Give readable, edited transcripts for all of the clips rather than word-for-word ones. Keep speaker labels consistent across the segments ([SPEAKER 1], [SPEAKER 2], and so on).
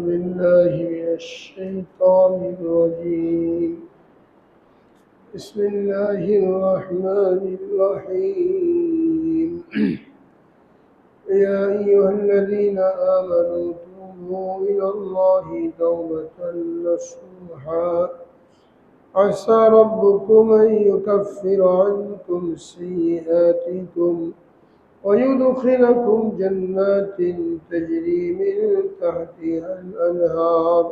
[SPEAKER 1] بالله من الشيطان الرجيم. بسم الله الرحمن الرحيم. يا أيها الذين آمنوا توبوا إلى الله توبة نصوحا عسى ربكم أن يكفر عنكم سيئاتكم ويدخلكم جنات تجري من تحتها الأنهار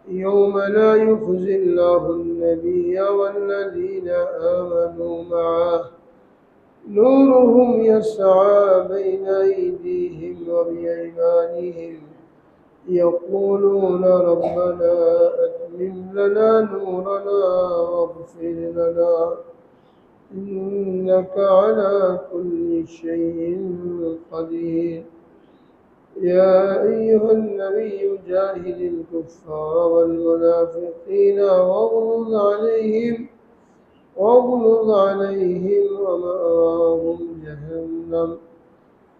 [SPEAKER 1] يوم لا يخزي الله النبي والذين آمنوا معه نورهم يسعى بين أيديهم وبأيمانهم يقولون ربنا أتمم لنا نورنا واغفر لنا إنك على كل شيء قدير. يا أيها النبي جاهد الكفار والمنافقين واغلظ عليهم ومأواهم جهنم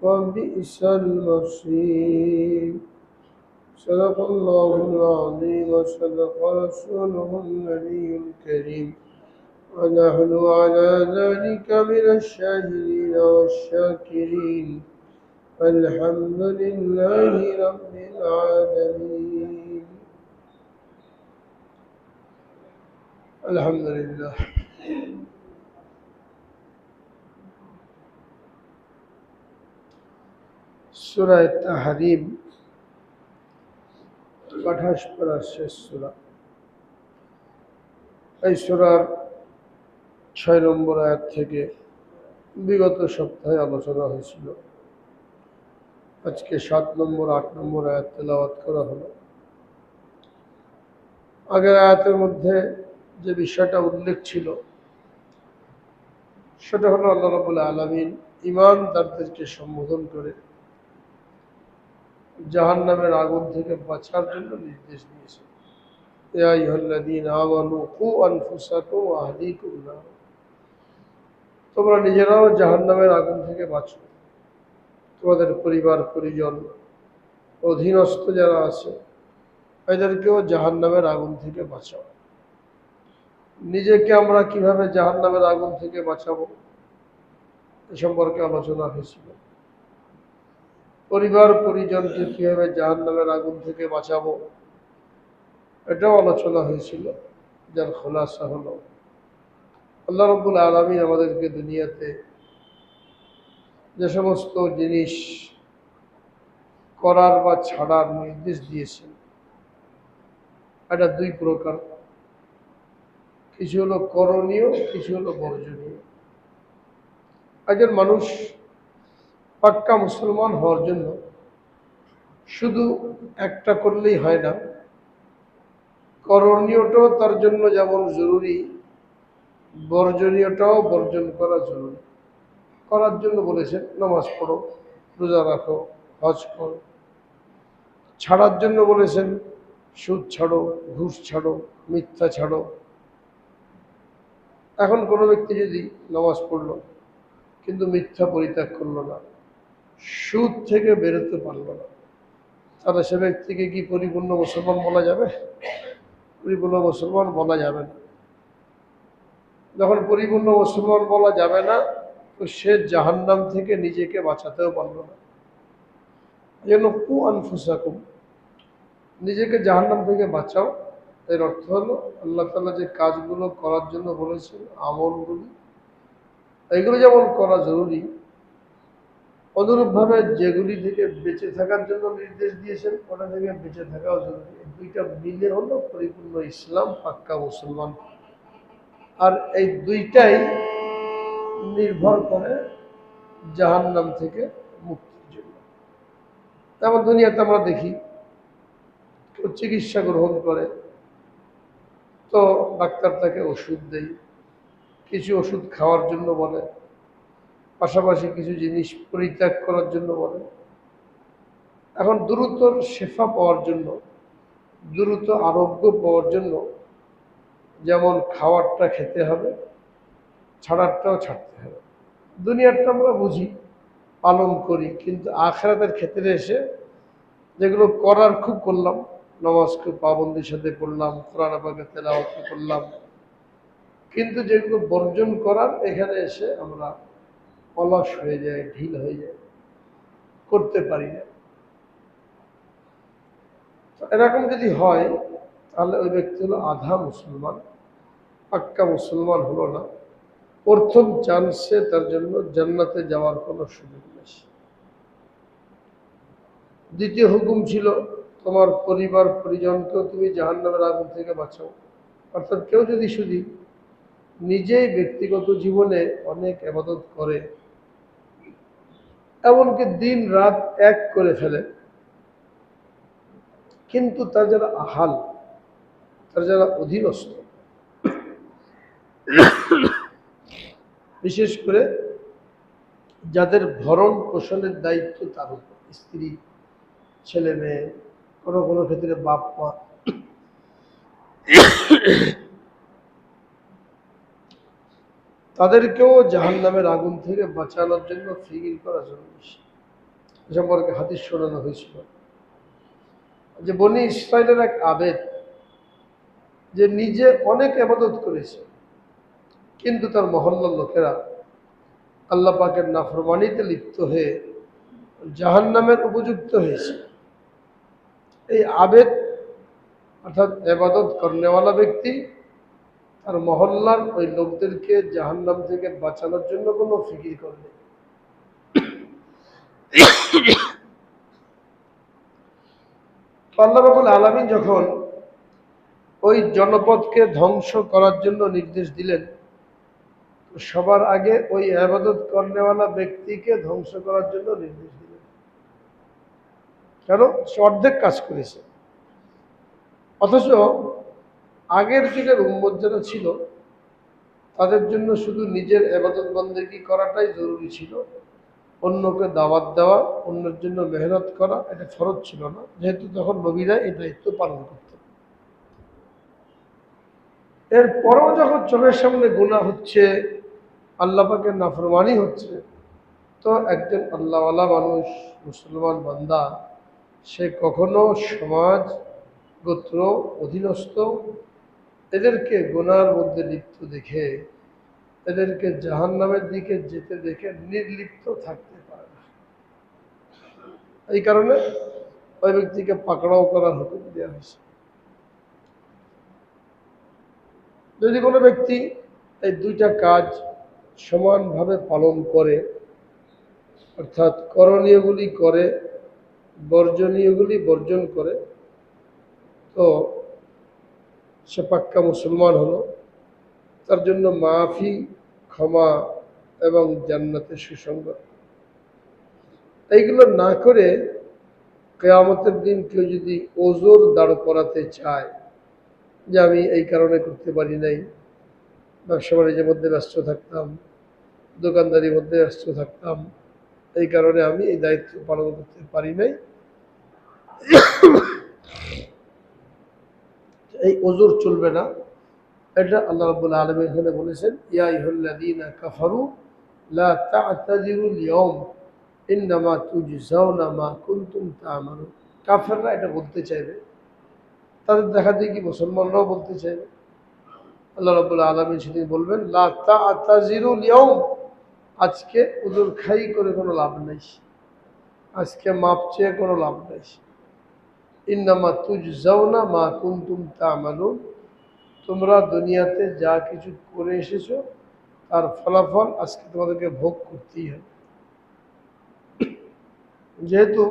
[SPEAKER 1] وبئس المصير. صدق الله العظيم وصدق رسوله النبي الكريم ونحن على ذلك من الشاهدين والشاكرين. الحمد لله رب العالمين. الحمد لله. সূরা তাহরীম 28 পারা শেষ সূরা। এই সূরার 6 নম্বর আয়াত থেকে বিগত সপ্তাহে আলোচনা হয়েছিল। আজকে 7 নম্বর 8 নম্বর আয়াত তেলাওয়াত করা হলো। আগের আয়াতের মধ্যে যে বিষয়টা উল্লেখ ছিল সেটা হলো আল্লাহ রাব্বুল আলামিন ঈমানদারদেরকে সম্বোধন করে জাহান্নামের আগুন থেকে বাঁচার জন্য নির্দেশ দিয়েছেন। ইয়া আইয়ুহাল্লাযীনা আমানু কু আনফুসাকুম ওয়া আহলিকুম নার, তোমরা নিজেরাও জাহান্নামের আগুন থেকে বাঁচো, তোমাদের পরিবার পরিজন অধীনস্থ যারা আছে এদেরকেও জাহান্নামের আগুন থেকে বাঁচাও। নিজেকে আমরা কিভাবে জাহান্নামের আগুন থেকে বাঁচাবো এ সম্পর্কে আলোচনা হয়েছিল। পরিবার পরিজনকে কিভাবে জাহান্নামের আগুন থেকে বাঁচাবো এটাও আলোচনা হয়েছিল, যার খোলাসা হলো আল্লাহ রাব্বুল আলামিন আমাদেরকে দুনিয়াতে যে সমস্ত জিনিস করার বা ছাড়ার নির্দেশ দিয়েছেন এটা দুই প্রকার, কিছু হলো করণীয়, কিছু হলো বর্জনীয়। একজন মানুষ পাক্কা মুসলমান হওয়ার জন্য শুধু একটা করলেই হয় না, করণীয়টাও তার জন্য যেমন জরুরি বর্জনীয়টাও বর্জন করা জরুরি। করার জন্য বলেছেন নামাজ পড়ো, রোজা রাখো, হজ করো। ছাড়ার জন্য বলেছেন সুদ ছাড়ো, ঘুষ ছাড়ো, মিথ্যা ছাড়ো। এখন কোনো ব্যক্তি যদি নামাজ পড়লো কিন্তু মিথ্যা পরিত্যাগ করলো না, সুদ থেকে বেরোতে পারলো না, তাহলে সে ব্যক্তিকে কি পরিপূর্ণ মুসলমান বলা যাবে? পরিপূর্ণ মুসলমান বলা যাবে না। যখন পরিপূর্ণ মুসলমান বলা যাবে না, তো সে জাহান্নাম থেকে নিজেকে বাঁচাতেও পারলো না। এই জন্য কু আনফুসাকুম, নিজেকে জাহান্নাম থেকে বাঁচাও। এর অর্থ হলো আল্লাহ তাআলা যে কাজগুলো করার জন্য বলেছেন, আমলগুলি, এগুলো যেমন করা জরুরি, অনুরূপভাবে যেগুলি থেকে বেঁচে থাকার জন্য নির্দেশ দিয়েছেন ওটা থেকে বেঁচে থাকাও জরুরি। দুইটা মিলে হলো পরিপূর্ণ ইসলাম, পাক্কা মুসলমান। আর এই দুইটাই নির্ভর করে জাহান্নাম থেকে মুক্তির জন্য। তেমন দুনিয়াতে আমরা দেখি কেউ চিকিৎসা গ্রহণ করে তো ডাক্তার তাকে ওষুধ দেয়, কিছু ওষুধ খাওয়ার জন্য বলে, পাশাপাশি কিছু জিনিস পরিত্যাগ করার জন্য বলে। এখন দ্রুত শেফা পাওয়ার জন্য, দ্রুত আরোগ্য পাওয়ার জন্য যেমন খাওয়ারটা খেতে হবে, ছাড়ারটাও ছাড়তে হবে। দুনিয়ারটা আমরা বুঝি, পালন করি, কিন্তু আখিরাতের ক্ষেত্রে এসে যেগুলো করার খুব করলাম, নামাজ খুব পাবন্দির সাথে পড়লাম, কোরআন পাকের তেলাওয়াত করলাম, কিন্তু যেগুলো বর্জন করার এখানে এসে আমরা অলস হয়ে যায়, ঢিল হয়ে যায়, করতে পারি না। এরকম যদি হয় তাহলে ওই ব্যক্তি হলো আধা মুসলমান, পাক্কা মুসলমান হলো না। প্রথম চান্সে তার জন্য জান্নাতে যাওয়ার কোনো সুযোগ নেই। দ্বিতীয় হুকুম ছিল তোমার পরিবার পরিজনকেও তুমি জাহান্নামের আগুন থেকে বাঁচাও। অর্থাৎ কেউ যদি শুধু নিজেই ব্যক্তিগত জীবনে অনেক ইবাদত করে, এমনকি দিন রাত এক করে ফেলে, কিন্তু তার যারা আহাল, তার যারা অধীনস্থ, বিশেষ করে যাদের ভরণ পোষণের দায়িত্ব তার উপর, স্ত্রী, ছেলে মেয়ে, কোনো কোনো ক্ষেত্রে বাপ মা, তাদেরকেও জাহান্নামের আগুন থেকে বাঁচানোর জন্য ফিকির করা জরুরি। এ সম্পর্কে হাদিস শোনানো হয়েছিল যে বনি ইসরাইলের এক আবেদ, যে নিজে অনেক ইবাদত করেছে, কিন্তু তার মহল্লার লোকেরা আল্লাহ পাকের নাফরমানিতে লিপ্ত হয়ে জাহান্নামের উপযুক্ত হয়েছে। এই আবেদ অর্থাৎ ইবাদত করনেওয়ালা ব্যক্তি তার মহল্লার ওই লোকদেরকে জাহান্নাম থেকে বাঁচানোর জন্য কোনো ফিকির করে। আল্লাহ রাব্বুল আলামিন যখন ওই জনপদকে ধ্বংস করার জন্য নির্দেশ দিলেন, সবার আগে ওই ইবাদত করনেওয়ালা ব্যক্তিকে ধ্বংস করার জন্য নির্দেশ দিলেন। কেন? সে অর্ধেক কাজ করেছে। অথচ আগের যুগের উম্মত যারা ছিল তাদের জন্য শুধু নিজের ইবাদত বন্দেগী করাটাই জরুরি ছিল। অন্যকে দাওয়াত দেওয়া, অন্যের জন্য মেহনত করা এটা ফরজ ছিল না, যেহেতু তখন নবীরা এই দায়িত্ব পালন করতেন। এরপরেও যখন চোখের সামনে গুনাহ হচ্ছে, আল্লাহ পাকের নাফরমানি হচ্ছে, তো একজন আল্লাহওয়ালা মানুষ, মুসলমান বান্দা, সে কখনো সমাজ, গোত্র, অধীনস্থ এদেরকে গুনার মধ্যে লিপ্ত দেখে, এদেরকে জাহান্নামের দিকে যেতে দেখে নির্লিপ্ত থাকতে পারে না। এই কারণে ওই ব্যক্তিকে পাকড়াও করার হুকুম দেওয়া হয়েছে। যদি কোনো ব্যক্তি এই দুইটা কাজ সমানভাবে পালন করে, অর্থাৎ করণীয়গুলি করে, বর্জনীয়গুলি বর্জন করে, তো সে পাক্কা মুসলমান হলো। তার জন্য মাফি, ক্ষমা এবং জান্নাতের সুসংবাদ। এইগুলো না করে কিয়ামতের দিন কেউ যদি ওজর দাঁড় করাতে চায় যে আমি এই কারণে করতে পারি নাই, ব্যবসা বাণিজ্যের মধ্যে ব্যস্ত থাকতাম, দোকানদারির মধ্যে ব্যস্ত থাকতাম, এই কারণে আমি এই দায়িত্ব পালন করতে পারি নাই, এই ওজর চলবে না। এটা আল্লাহ রাব্বুল আলামিন এখানে বলেছেন, ইয়া আইয়ুহাল্লাযীনা কাফারু লা তা'তাযিরুল ইয়াওম ইন্নামা তুজজাউনা মা কুনতুম তা'মালুন। কাফেররা এটা বলতে চাইবে, তাদের দেখা দেখি মুসলমানরাও বলতে চাইবে। আল্লাহ রাব্বুল আলামিন সেদিন বলবেন, লা তা'তাযিরুল ইয়াওম, আজকে উযর খাই করে কোনো লাভ নেই, আজকে মাপ চেয়ে কোনো লাভ নেই। ইন্নামা তুজজাউনা মা কুনতুম তা'মালুন, তোমরা দুনিয়াতে যা কিছু করে এসেছো তার ফলাফল আজকে তোমাদেরকে ভোগ করতেই হবে। যেহেতু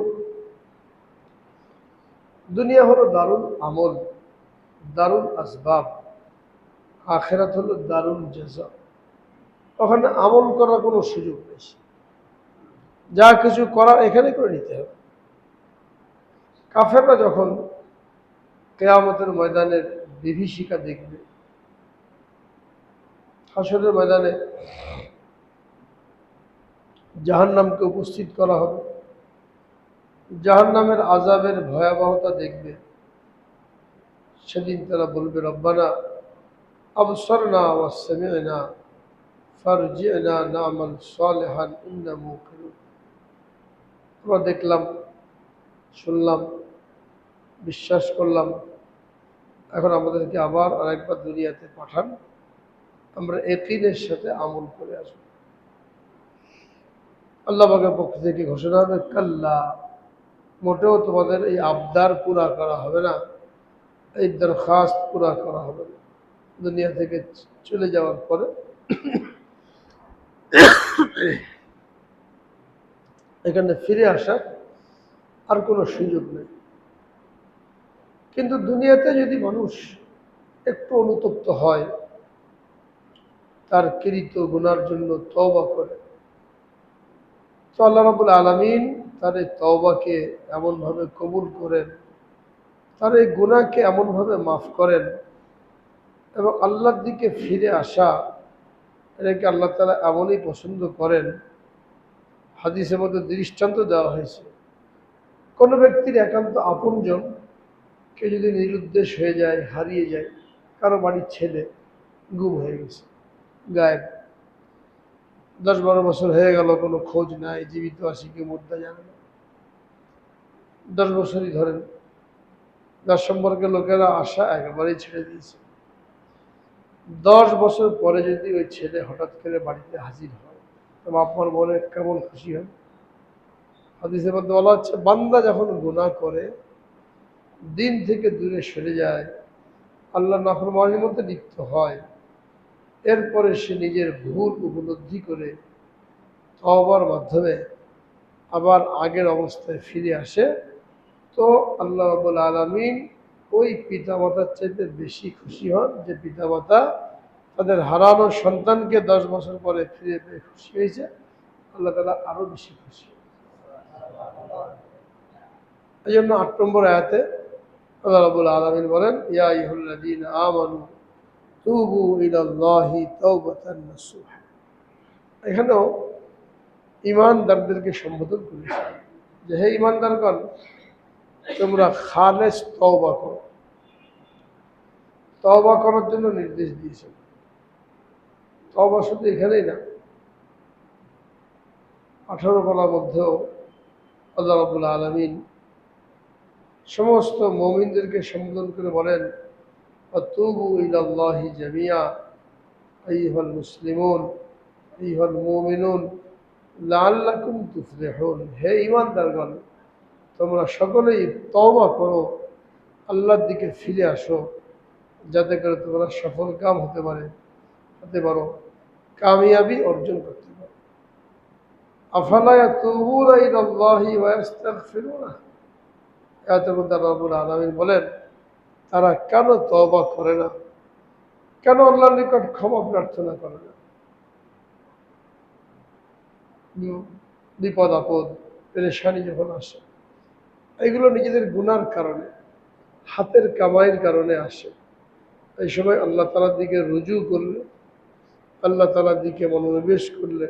[SPEAKER 1] দুনিয়া হলো দারুল আমল, দারুল আসবাব, আখেরাত হলো দারুল জাযা, ওখানে আমল করার কোনো সুযোগ নেই, যা কিছু করার এখানে করে নিতে হবে। কাফেররা যখন কিয়ামতের ময়দানের বিভীষিকা দেখবে, হাসরের ময়দানে জাহান্নামকে উপস্থিত করা হবে, জাহান্নামের আযাবের ভয়াবহতা দেখবে, সেদিন তারা বলবে, রব্বানা আবসারনা ওয়া সামি'না ফারজি'না না'মাল সালিহান ইন্না মুকিনুন। আমরা দেখলাম, শুনলাম, বিশ্বাস করলাম, এখন আমাদেরকে আবার আরেকবার দুনিয়াতে পাঠান, আমরা ইয়াকিনের সাথে আমল করে আসব। আল্লাহ পাকের পক্ষ থেকে ঘোষণা হবে, কাল্লা, মোটেও তোমাদের এই আবদার পুরা করা হবে না, এই দরখাস্ত পুরা করা হবে না। দুনিয়া থেকে চলে যাওয়ার পরে এখানে ফিরে আসার আর কোনো সুযোগ নেই। কিন্তু দুনিয়াতে যদি মানুষ একটু অনুতপ্ত হয়, তার কৃত গুনার জন্য তওবা করে, তো আল্লাহ রাব্বুল আলামিন তার এই তওবাকে এমনভাবে কবুল করেন, তার এই গুনাহকে এমনভাবে মাফ করেন, এবং আল্লাহর দিকে ফিরে আসা এটাকে আল্লাহ তাআলা এমনই পছন্দ করেন। হাদিসের মধ্যে দৃষ্টান্ত দেওয়া হয়েছে, কোনো ব্যক্তির একান্ত আপনজন কেউ যদি নিরুদ্দেশ হয়ে যায়, হারিয়ে যায়, কারো বাড়ির ছেলে গুম হয়ে গেছে, গায়েব, 10-12 বছর হয়ে গেল, কোনো খোঁজ নাই, জীবিত আছে কি মুর্দা জানে না, 10 বছরই ধরেন, যার সম্পর্কে লোকেরা আশা একেবারেই ছেড়ে দিয়েছে। 10 বছর পরে যদি ওই ছেলে হঠাৎ করে বাড়িতে হাজির হয়, তবে আপনার মনে কেমন খুশি হয়? হাদিসের মধ্যে বলা হচ্ছে, বান্দা যখন গুনাহ করে, দিন থেকে দূরে সরে যায়, আল্লাহ নাফরমানির মধ্যে লিপ্ত হয়, এরপরে সে নিজের ভুল উপলব্ধি করে তওবার মাধ্যমে আবার আগের অবস্থায় ফিরে আসে, তো আল্লাহ রাব্বুল আলামিন ওই পিতামাতার চাইতে বেশি খুশি হন, যে পিতামাতা তাদের হারানো সন্তানকে 10 বছর পরে ফিরে পেয়ে খুশি হয়েছে, আল্লাহ তাআলা আরো বেশি খুশি। এই জন্য 8 নম্বর আয়াতে আল্লাহ রাব্বুল আলামিন বলেন, ইয়া আইয়ুহাল্লাযীনা আমানু তুবু ইলাল্লাহি তাওবাতান নাসুহা। এখানেও ঈমানদারদেরকে সম্বোধন করেছে যে, হে ঈমানদারগণ, তোমরা খালেস তওবা করো। তওবা করার জন্য নির্দেশ দিয়েছেন। তওবা শুধু এখানেই না, 18 পারার মধ্যেও আল্লাহ রাব্বুল আলামিন সমস্ত মুমিনদেরকে সম্বোধন করে বলেন, আতুবু ইলাল্লাহি জামিয়া আইয়ুহাল মুসলিমুন আইয়ুহাল মুমিনুন লাআল্লাকুম তুফলিহুন। হে ঈমানদারগণ, তোমরা সকলেই তওবা করো, আল্লাহর দিকে ফিরে আসো, যাতে করে তোমরা সফল কাম হতে পারো, কামিয়াবি অর্জন করতে পারো। আফালা ইয়াতুবুনা ইলাল্লাহি ওয়া ইস্তাগফিরুনা। আয়াতের মধ্যে আল্লাহ রাব্বুল আলামিন বলেন, তারা কেন তওবা করে না, কেন আল্লাহর নিকট ক্ষমা প্রার্থনা করে না? বিপদ আপদ, পেরেশানি যখন আসে, এগুলো নিজেদের গুনার কারণে, হাতের কামাইয়ের কারণে আসে। এই সময় আল্লাহ তাআলার দিকে রুজু করলে, আল্লাহ তাআলার দিকে মনোনিবেশ করলে,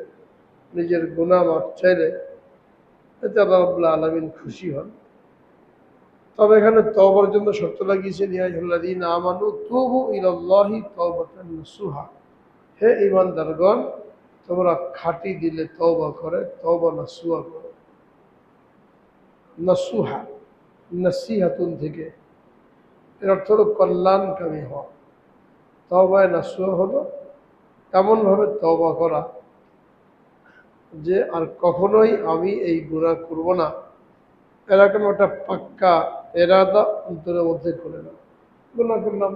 [SPEAKER 1] নিজের গুনাহ মাফ চাইলে, এতে আল্লাহ রাব্বুল আলামিন খুশি হন। তবে এখানে তওবার জন্য শর্ত লাগিয়েছেন, ইয়া আইয়ুহাল্লাযীনা আমানু তুবু ইলাল্লাহি তাওবাতান নাসুহা। হে ঈমানদারগণ, তোমরা খাঁটি দিলে তওবা করে তওবা নাসুহা করো। নাসুহা নাসিহাতুন থেকে, এর অর্থ হলো কল্যাণকামী হওয়া। তওবায়ে নাসুহা হলো এমনভাবে তওবা করা যে আর কখনোই আমি এই গুনাহ করব না, এরকম একটা পাক্কা এরাদা অন্তরের মধ্যে করে না। গুনাহ করলাম,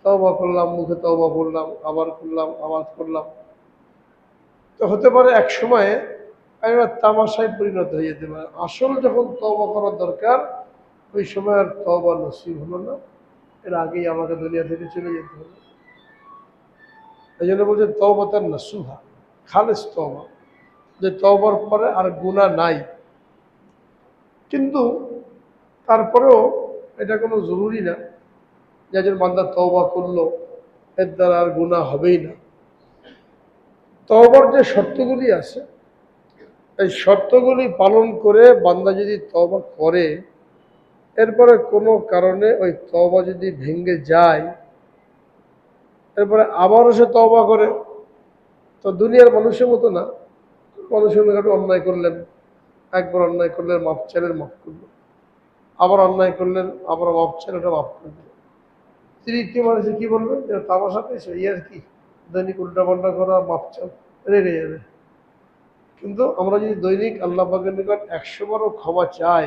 [SPEAKER 1] তওবা করলাম, মুখে তওবা বললাম, আবার করলাম, আবার করলাম, তো হতে পারে এক সময়ে একটা তামাশায় পরিণত হয়ে যেতে পারে। আসল যখন তওবা করার দরকার, ওই সময় আর তওবা নসিব হলো না, এর আগেই আমাকে দুনিয়া থেকে চলে যেতে হবে। এই জন্য বলছে তওবাতান নাসুহা, খালেস তওবা, যে তওবার পরে আর গুনাহ নাই। কিন্তু তারপরেও এটা কোনো জরুরি না যে একজন বান্দা তওবা করলো এর দ্বারা আর গুনাহ হবেই না। তওবার যে শর্তগুলি আছে, এই শর্তগুলি পালন করে বান্দা যদি তওবা করে, এরপরে কোনো কারণে ওই তওবা যদি ভেঙে যায়, এরপরে আবারও সে তওবা করে, তো দুনিয়ার মানুষের মতো না। মানুষের নিকট অন্যায় করলেন, একবার অন্যায় করলেন, মাফ চাইলেন, মাফ করলেন। আবার অন্যায় করলেন, আবার মাপ চান, ওটা মাফ করে দিলেন। তৃতীয় মানুষে কি বলবেন, যে তামাশা পেয়েছে ইয়ার কি, দৈনিক উল্টা পাল্টা করা, মাপ চান, রেগে যাবে। কিন্তু আমরা যদি দৈনিক আল্লাহ পাকের নিকট 100 বারও ক্ষমা চাই,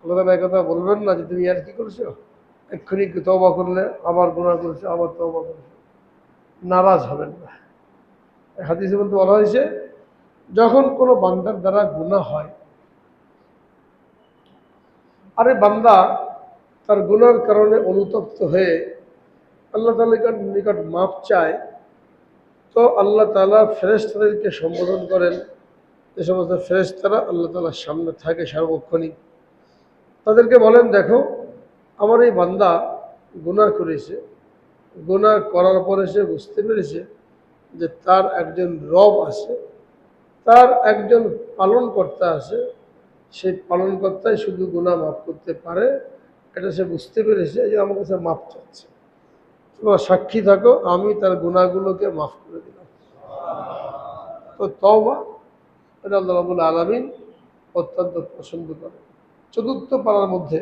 [SPEAKER 1] আল্লাহ তাআলা একথা বলবেন না যে তুমি ইয়ার কি করছো, এক্ষুনি তওবা করলে আবার গুনাহ করেছো, আবার তওবা করেছো, নারাজ হবেন না। হাদিসে বলতে বলা হয়েছে, যখন কোনো বান্দার দ্বারা গুনাহ হয়, আরে বান্দা তার গুনার কারণে অনুতপ্ত হয়ে আল্লাহ তাআলার নিকট মাপ চায়, তো আল্লাহ তাআলা ফেরেশতাদেরকে সম্বোধন করেন। যে সমস্ত ফেরেশতারা আল্লাহ তাআলার সামনে থাকে সার্বক্ষণিক, তাদেরকে বলেন, দেখো আমার এই বান্দা গুনাহ করেছে, গুনাহ করার পরে সে বুঝতে পেরেছে যে তার একজন রব আছে, তার একজন পালনকর্তা আছে, সেই পালনকর্তাই শুধু গুনাহ মাফ করতে পারে, এটা সে বুঝতে পেরেছে, যে আমার কাছে মাফ চাচ্ছে। তোমরা সাক্ষী থাকো, আমি তার গুনাহগুলোকে মাফ করে দিলাম। তো তওবা এটা আল্লাহ রাব্বুল আলামিন অত্যন্ত পছন্দ করে। চতুর্থ পারার মধ্যে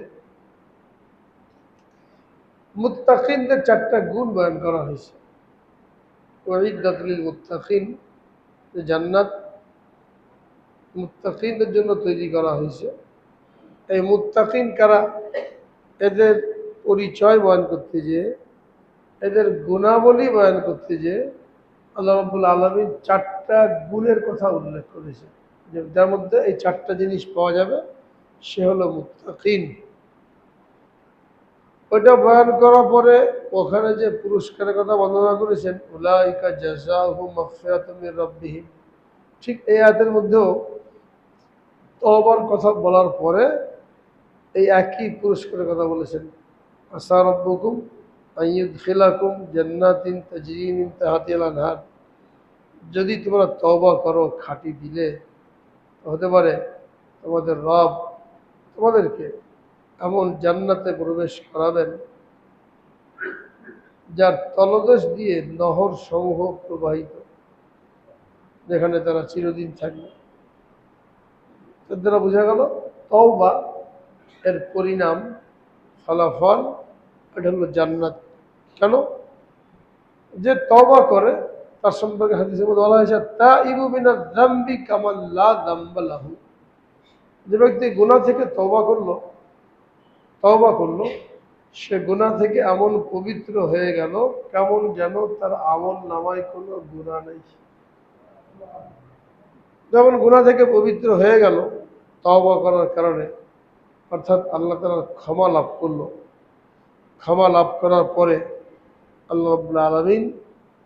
[SPEAKER 1] মুত্তাকিনদের 4টা গুণ বয়ান করা হয়েছে। উইদ্দাত লিল মুত্তাকিন, যে জান্নাত মুত্তাকিনদের জন্য তৈরি করা হয়েছে। এই মুত্তাকিন কারা, এদের পরিচয় বয়ান করতে যেয়ে, এদের গুণাবলী বয়ান করতে যেয়ে আল্লাহ রাব্বুল আলামিন 4টা গুণের কথা উল্লেখ করেছে, যে যার মধ্যে এই 4টা জিনিস পাওয়া যাবে, সে হলো মুত্তাকিন। ওইটা বয়ান করার পরে ওখানে যে পুরস্কারের কথা বর্ণনা করেছেন, উলাইকা জাযাহুম মাগফিরাতুম মির রাব্বিহিম, ঠিক এই আয়াতের মধ্যেও তওবার কথা বলার পরে এই একই পুরস্কারের কথা বলেছেন, আসা রাব্বুকুম আন ইউদখিলাকুম জান্নাতিন তাজরি মিন তাহতিহাল আনহার, যদি তোমরা তওবা করো খাঁটি দিলে, হতে পারে তোমাদের রব তোমাদেরকে এমন জান্নাতে প্রবেশ করাবেন যার তলদেশ দিয়ে নহর সমূহ প্রবাহিত, যেখানে তারা চিরদিন থাকবে। এর দ্বারা বোঝা গেল তওবা এর পরিণাম, ফলাফল, এটা হলো জান্নাত। কেন? যে তওবা করে তার সম্পর্কে হাদিসে বলা হয়েছে, তাইবু মিনাজ যামবি কামান লা যামবা লাহু, যে ব্যক্তি গুনাহ থেকে তওবা করলো, সে গুনাহ থেকে এমন পবিত্র হয়ে গেল কেমন যেন তার আমল নামায় কোনো গুনাহ নেই। যেমন গুনাহ থেকে পবিত্র হয়ে গেল তওবা করার কারণে, অর্থাৎ আল্লাহ তাআলার ক্ষমা লাভ করলো। ক্ষমা লাভ করার পরে আল্লাহ রাব্বুল আলামিন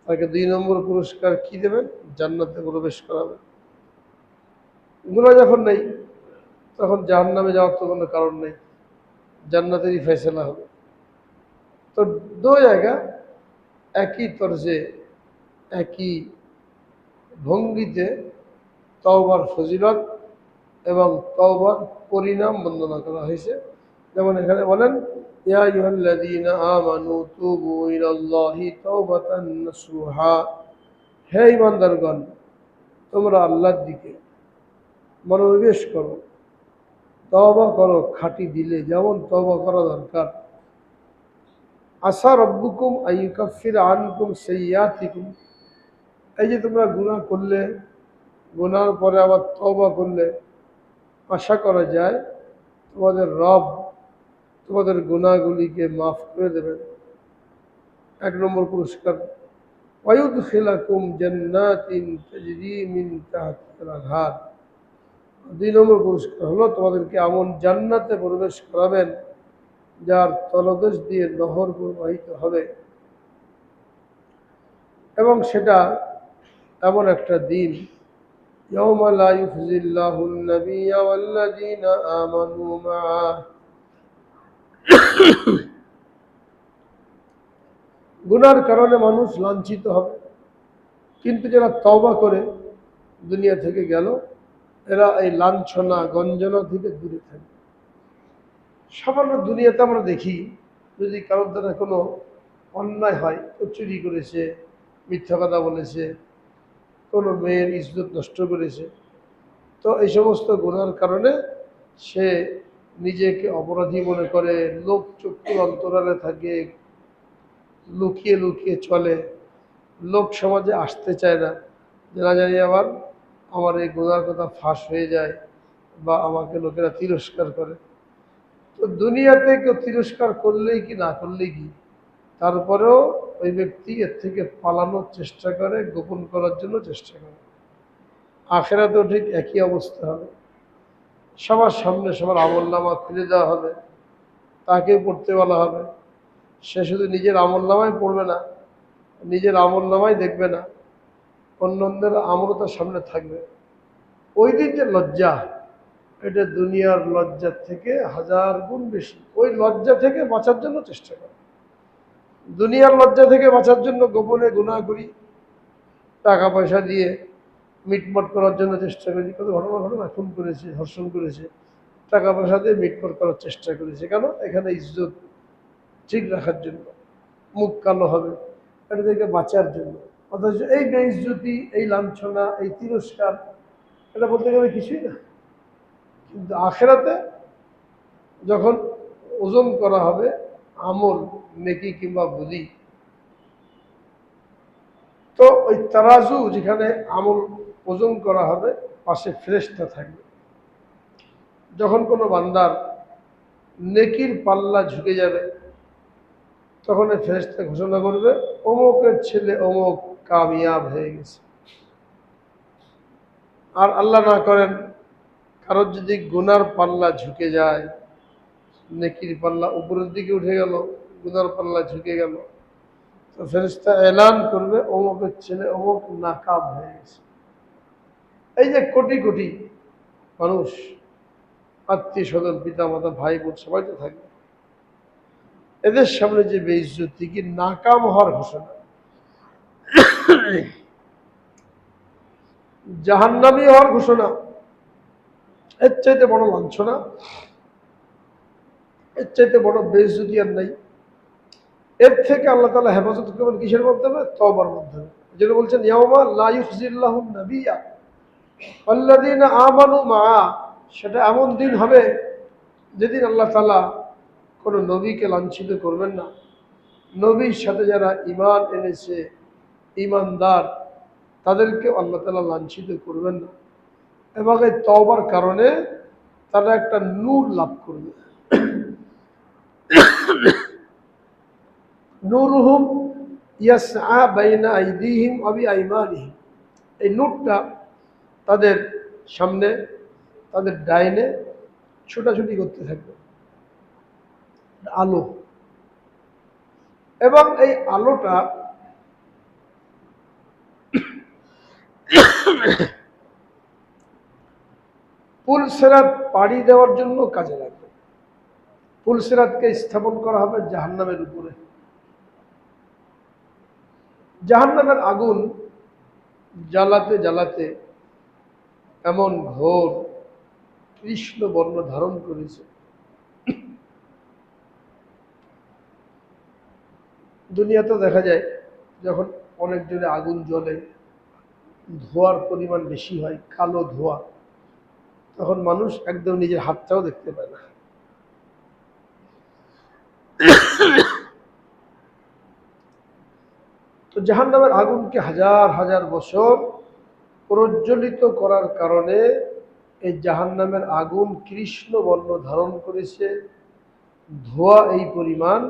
[SPEAKER 1] তাকে 2 নম্বর পুরস্কার কি দেবেন? জান্নাতে প্রবেশ করাবেন। গুনাহ যখন নেই, তখন জাহান্নামে যাওয়ার তো কোনো কারণ নেই, জান্নাতেরই ফয়সালা হবে। তো 2 জায়গা একই তর্জে, একই ভঙ্গিতে তওবার ফজিলত এবং তওবার পরিণাম বর্ণনা করা হয়েছে। যেমন এখানে বলেন, ইয়া আইয়ুহাল্লাযীনা আমানু তুবু ইলাল্লাহি তাওবাতান নাসুহা, হে ঈমানদারগণ তোমরা আল্লাহর দিকে মনোনিবেশ করো, তওবা করো খাঁটি দিলে, যেমন তওবা করা দরকার। আসা রব্বুকুম আইয়ুকাফিরা আনকুম সাইয়্যাতিকুম, এই যে তোমরা গুনাহ করলে, গুনার পরে আবার তওবা করলে, আশা করা যায় তোমাদের রব তোমাদের গুনাহগুলিকে মাফ করে দেবেন। 1 নম্বর পুরস্কার, ওয়ায়ুদখিলাকুম জান্নাতিন তাজরি মিন তাহতিহাল আনহার, 2 নম্বর পুরস্কার হলো তোমাদেরকে এমন জান্নাতে প্রবেশ করাবেন যার তলদেশ দিয়ে নহর প্রবাহিত হবে, এবং সেটা এমন একটা দিন, ইয়াউমা লা ইউখজিল্লাহুন নাবিয়্যা ওয়াল্লাযীনা আমানু মাআহ, গুনার কারণে মানুষ লাঞ্ছিত হবে, কিন্তু যারা তওবা করে দুনিয়া থেকে গেল, এরা এই লাঞ্ছনা গঞ্জনা থেকে দূরে থাকবে। সামান্য দুনিয়াতে আমরা দেখি, যদি কারোর দ্বারা কোনো অন্যায় হয়, তো চুরি করেছে, মিথ্যা কথা বলেছে, কোনো মেয়ের ইজ্জত নষ্ট করেছে, তো এই সমস্ত গুনার কারণে সে নিজেকে অপরাধী মনে করে, লোক চক্ষুর অন্তরালে থাকে, লুকিয়ে লুকিয়ে চলে, লোক সমাজে আসতে চায় না, যে না জানি আবার আমার এই গুনার কথা ফাঁস হয়ে যায় বা আমাকে লোকেরা তিরস্কার করে। তো দুনিয়াতে কেউ তিরস্কার করলেই কি না করলেই কি, তারপরেও ওই ব্যক্তি এর থেকে পালানোর চেষ্টা করে, গোপন করার জন্য চেষ্টা করে। আখেরাতেও ঠিক একই অবস্থা হবে। সবার সামনে সবার আমলনামা খুলে দেওয়া হবে, তাকে পড়তে বলা হবে। সে শুধু নিজের আমলনামাই পড়বে না, নিজের আমলনামাই দেখবে না, অন্যদের আমলও তার সামনে থাকবে। ওই দিন যে লজ্জা, এটা দুনিয়ার লজ্জার থেকে 1000 গুণ বেশি। ওই লজ্জা থেকে বাঁচার জন্য চেষ্টা করে। দুনিয়ার লজ্জা থেকে বাঁচার জন্য গোপনে গুনাহ করি, টাকা পয়সা দিয়ে মিটমাট করার জন্য চেষ্টা করি। কত ঘটনা খুন করেছে, ধর্ষণ করেছে, টাকা পয়সা দিয়ে মিটমাট করার চেষ্টা করেছে। কেন? এখানে ইজ্জত ঠিক রাখার জন্য, মুখ কালো হবে, এটা থেকে বাঁচার জন্য। অথচ এই বেইজ্জতি, এই লাঞ্ছনা, এই তিরস্কার, এটা বলতে গেলে কিছুই না। কিন্তু আখেরাতে যখন ওজন করা হবে আমল, নেকি কিংবা বুদ্ধি, তো ওই তারাজু যেখানে আমল ওজন করা হবে, পাশে ফেরেশতা থাকবে। যখন কোনো বান্দার নেকির পাল্লা ঝুঁকে যাবে, তখন এই ফেরেশতা ঘোষণা করবে, অমুকের ছেলে অমুক কামিয়াব হয়ে গেছে। আর আল্লাহ না করেন কারোর যদি গুনার পাল্লা ঝুঁকে যায়, নেকির পাল্লা উপরের দিকে উঠে গেল, গুনার পাল্লা ঝুঁকে গেল, তো ফেরেশতা এলান করবে, অমুকের ছেলে অমুক নাকাম হয়ে গেছে। এই যে কোটি কোটি মানুষ, আত্মীয় স্বজন, পিতা মাতা, ভাই বোন, সবাই তো থাকবে, এদের সামনে যে বেইজ্জতি, কি নাকাম হওয়ার ঘোষণা, জাহান্নামী হওয়ার ঘোষণা, এর চাইতে বড় লাঞ্ছনা, এর চাইতে বড় বেইজ্জতি আর নাই। এর থেকে আল্লাহ তাআলা হেফাজত করবেন কিসের মাধ্যমে? তওবার মাধ্যমে। যেটা বলছেন, ইয়াউমা লা ইউখজিল্লাহু নাবিয়্যা ওয়াল্লাযীনা আমানু মাআ, সেটা এমন দিন হবে যেদিন আল্লাহ তাআলা কোনো নবীকে লাঞ্ছিত করবেন না। নবীর সাথে যারা ঈমান এনেছে, ঈমানদার, তাদেরকে আল্লাহ তাআলা লাঞ্ছিত করবেন না। এবং এই তওবার কারণে তারা একটা নূর লাভ করবে। নূরুহুম ইয়াসআ বাইনা আইদিহিম ওয়া বিআইমানিহিম, এই নূরটা তাদের সামনে, তাদের ডাইনে ছোটাছুটি করতে থাকবে, আলো। এবং এই আলোটা পুলসিরাত পাড়ি দেওয়ার জন্য কাজে লাগবে। পুলসিরাতকে স্থাপন করা হবে জাহান্নামের উপরে। জাহান্নামের আগুন জ্বালাতে জ্বালাতে এমন ঘোর কৃষ্ণ বর্ণ ধারণ করেছে, দুনিয়াতে দেখা যায় যখন অনেক জোরে আগুন জ্বলে, ধোঁয়ার পরিমাণ বেশি হয়, কালো ধোঁয়া, তখন মানুষ একদম নিজের হাতটাও দেখতে পায় না। তো জাহান্নামের আগুনকে হাজার হাজার বছর প্রজ্বলিত করার কারণে এই জাহান্নামের আগুন কৃষ্ণ বর্ণ ধারণ করেছে, ধোঁয়া এই পরিমাণ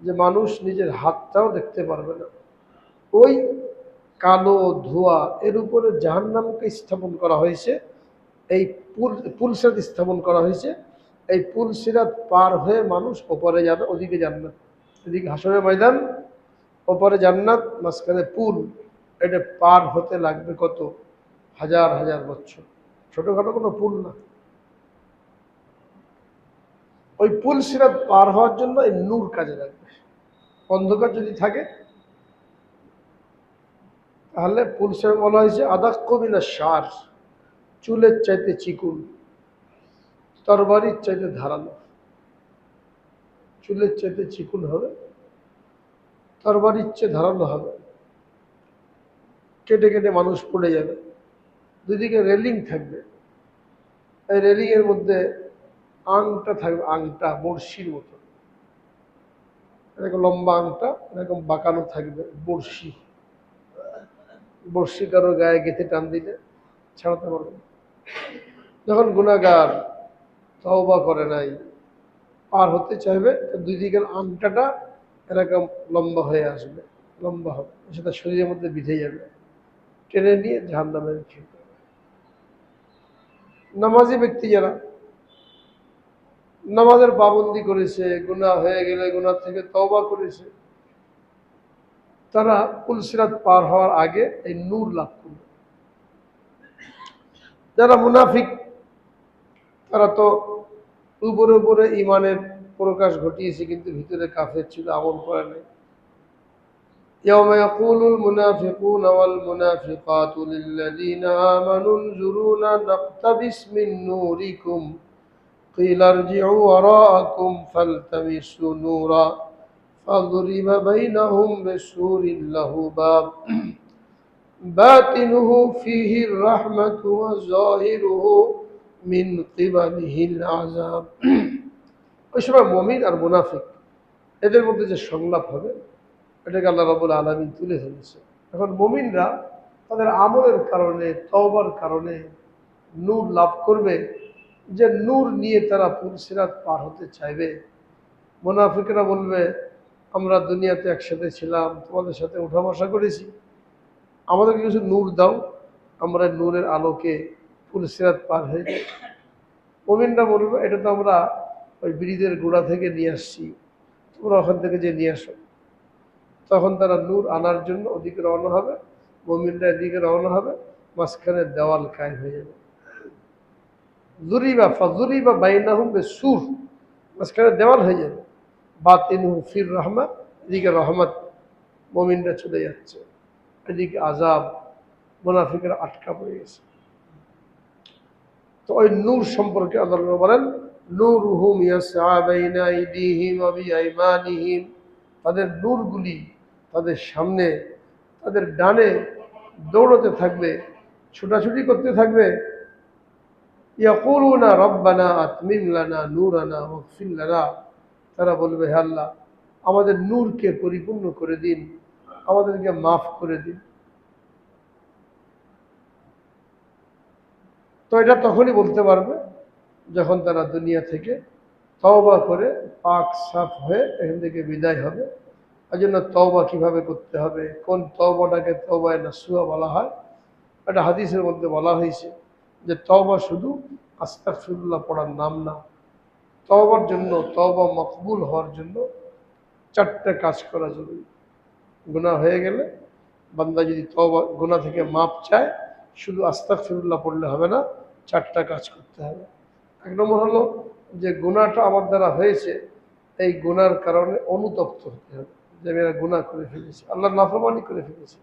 [SPEAKER 1] যে মানুষ নিজের হাতটাও দেখতে পারবে না। ওই কালো ধোঁয়া এর উপরে জাহান্নামকে স্থাপন করা হয়েছে, এই পুলসিরাত স্থাপন করা হয়েছে। এই পুলসিরাত পার হয়ে মানুষ ওপরে যাবে, ওদিকে জান্নাত, এদিকে হাসরের ময়দান, ওপরে জান্নাত, মাঝখানে পুল। এটা পার হতে লাগবে কত হাজার হাজার বছর, ছোটখাটো কোনো পুল না। ওই পুলসিরাত পার হওয়ার জন্য এই নূর কাজে লাগবে। অন্ধকার যদি থাকে তাহলে পুলসিরাত বলা হয়েছে আদাক্কু মিনাশ শার, চুলের চাইতে চিকুন, তরবারির চাইতে ধারালো। চুলের চাইতে চিকুন হবে, তরবারির চেয়ে ধারালো হবে, কেটে কেটে মানুষ পড়ে যাবে। দুদিকে রেলিং থাকবে, এই রেলিংয়ের মধ্যে আংটা থাকবে, আংটা বড়শির মতো, এরকম লম্বা আংটা, এরকম বাঁকানো থাকবে, বড়শি। বড়শি কারো গায়ে গেঁথে টান দিলে ছাড়াতে পারবে না। যখন গুনাহগার তওবা করে নাই, পার হতে চাইবে, দুই দিকের আংটাটা এরকম লম্বা হয়ে আসবে, লম্বা হবে, সেটা শরীরের মধ্যে বিঁধে যাবে, টেনে নিয়ে জাহান্নামে রেখে দেবে। নামাজি ব্যক্তি যারা নামাজের পাবন্দি করেছে, গুনাহ হয়ে গেলে গুনাহ থেকে তওবা করেছে, তারা পুলসিরাত পার হওয়ার আগে এই নূর লাভ করবে। যারা মুনাফিক, তারা তো উপরে উপরে ইমানের প্রকাশ ঘটিয়েছে, কিন্তু ভিতরে কাফের ছিল, আমল করে নাই। يوم يقول المنافقون والمنافقات للذين آمنوا انظرونا نقتبس من نوركم قيل ارجعوا وراءكم فالتمسوا نورا فضرب بينهم بسور له باب باطنه فيه الرحمة وظاهره من قبله العذاب। ওই সময় মুমিন আর মুনাফিক এদের মধ্যে যে সংলাপ হবে, এটাকে আল্লাহ রাব্বুল আলামিন তুলে ধরেছে। এখন মুমিনরা তাদের আমলের কারণে, তওবার কারণে নূর লাভ করবে, যে নূর নিয়ে তারা পুলসিরাত পার হতে চাইবে। মুনাফিকরা বলবে, আমরা দুনিয়াতে একসাথে ছিলাম, তোমাদের সাথে উঠা বসা করেছি, আমাদেরকে কিছু নূর দাও, আমরা নূরের আলোকে পুলসিরাত পার হয়ে যাই। মুমিনরা বলবে, এটা তো আমরা ওই ব্রিজের গোড়া থেকে নিয়ে আসছি, তোমরা ওখান থেকে যে নিয়ে আসো। তখন তারা নূর আনার জন্য ওদিকে রওনা হবে, মুমিনরা এদিকে রওনা হবে, মাঝখানে দেওয়াল কায়েম হয়ে যাবে। জুরিবা বাইনাহুম বিসূর, মাঝখানে দেওয়াল হয়ে যাবে। বাতিনুহু ফির রাহমা, এদিকে রহমত, মুমিনরা চলে যাচ্ছে, এদিকে আযাব, মুনাফিকরা আটকা পড়ে গেছে। তো ওই নূর সম্পর্কে আল্লাহ বলেন, নূরুহুম ইয়াসআ বাইনা আইদিহিম ওয়া বিআইমানিহিম, তাদের নূরগুলি তাদের সামনে, তাদের ডানে দৌড়তে থাকবে, ছুটাছুটি করতে থাকবে। ইয়াকুলুনা রব্বানা আতমিম লানা নূরানা ওয়াগফির লানা, তারা বলবে, হে আল্লাহ, আমাদের নূরকে পরিপূর্ণ করে দিন, আমাদেরকে মাফ করে দিন। তো এটা তখনই বলতে পারবে যখন তারা দুনিয়া থেকে তওবা করে পাক সাফ হয়ে এখান থেকে বিদায় হবে। এই জন্য তওবা কীভাবে করতে হবে, কোন তওবাটাকে তওবায়ে নাসুহা বলা হয়, এটা হাদিসের মধ্যে বলা হয়েছে যে তওবা শুধু আস্তাগফিরুল্লাহ পড়ার নাম না। তওবার জন্য, তওবা মকবুল হওয়ার জন্য 4টা কাজ করা জরুরি। গুনাহ হয়ে গেলে বান্দা যদি তওবা, গুনাহ থেকে মাপ চায়, শুধু আস্তাগফিরুল্লাহ পড়লে হবে না, 4টা কাজ করতে হবে। 1 নম্বর হলো যে গুনাহটা আমার দ্বারা হয়েছে, এই গুনার কারণে অনুতপ্ত হতে হবে, যে আমি গুনাহ করে ফেলেছি, আল্লাহর নাফরমানি করে ফেলেছি,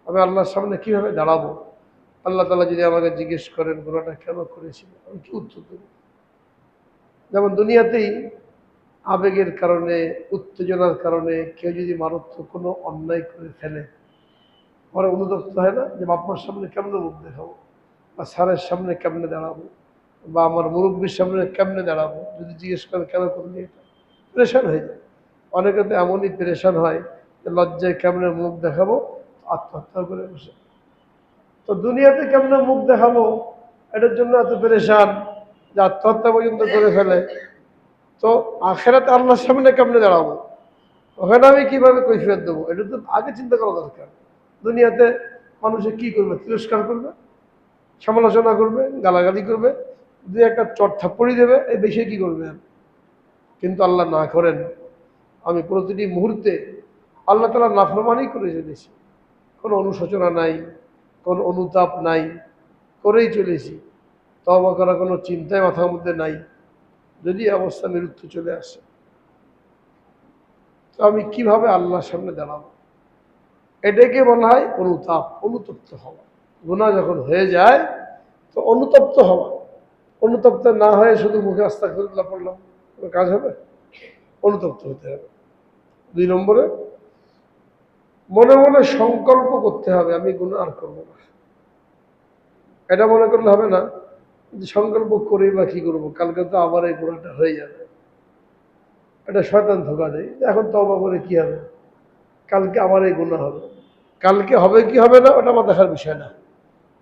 [SPEAKER 1] আমি আল্লাহর সামনে কিভাবে দাঁড়াবো। আল্লাহ তাআলা যদি আমাকে জিজ্ঞেস করেন গুনাহটা কেন করেছিল, আমি কি উত্তর দেব? যেমন দুনিয়াতেই আবেগের কারণে, উত্তেজনার কারণে কেউ যদি মারাত্মক কোনো অন্যায় করে ফেলে, আমার অনুতপ্ত হয় না যে বাপ্পার সামনে কেমনে মুখ দেখাবো, বা স্যারের সামনে কেমনে দাঁড়াবো, বা আমার মুরব্বীর সামনে কেমনে দাঁড়াবো, যদি জিজ্ঞেস করেন কেন করলি এটা, প্রেশান হয়ে যায়। অনেকে তো এমনই প্রেশান হয় যে লজ্জায় কেমনে মুখ দেখাবো, আত্মহত্যা করে বসে। তো দুনিয়াতে কেমনে মুখ দেখাবো, এটার জন্য এত প্রেশান যে আত্মহত্যা পর্যন্ত করে ফেলে। তো আখেরাতে আল্লাহর সামনে কেমনে দাঁড়াবো, ওখানে আমি কিভাবে কৈফিয়ত দেবো, এটা তো আগে চিন্তা করা দরকার। দুনিয়াতে মানুষে কি করবে, তিরস্কার করবে, সমালোচনা করবে, গালাগালি করবে, 2-1টা চট থাপ্পড়ি দেবে, এই বেশি কি করবে। কিন্তু আল্লাহ না করেন, আমি প্রতিটি মুহূর্তে আল্লাহ তাআলা নাফরমানি করে চলেছি, কোনো অনুশোচনা নাই, কোনো অনুতাপ নাই, করেই চলেছি, তওবা করার কোনো চিন্তাই মাথার মধ্যে নাই। যদি অবস্থা মৃত্যু চলে আসে, তো আমি কিভাবে আল্লাহর সামনে দাঁড়াবো, এটাকে বলা হয় অনুতাপ, অনুতপ্ত হওয়া। গুনাহ যখন হয়ে যায় তো অনুতপ্ত হওয়া। অনুতপ্ত না হয়ে শুধু মুখে আস্তাগফিরুল্লাহ পড়লাম, কোনো কাজ হবে? অনুতপ্ত হতে হবে। 2 নম্বরে মনে মনে সংকল্প করতে হবে আমি গুনাহ আর করবো না। এটা মনে করলে হবে না যে সংকল্প করে বা কি করবো, কালকে তো আবার এই গুণাটা হয়ে যাবে। এটা শয়তান ধোঁকা দেয়, এখন তওবা করে কি হবে, কালকে আবার এই গুনাহ হবে। কালকে হবে কি হবে না ওটা আমার দেখার বিষয় না।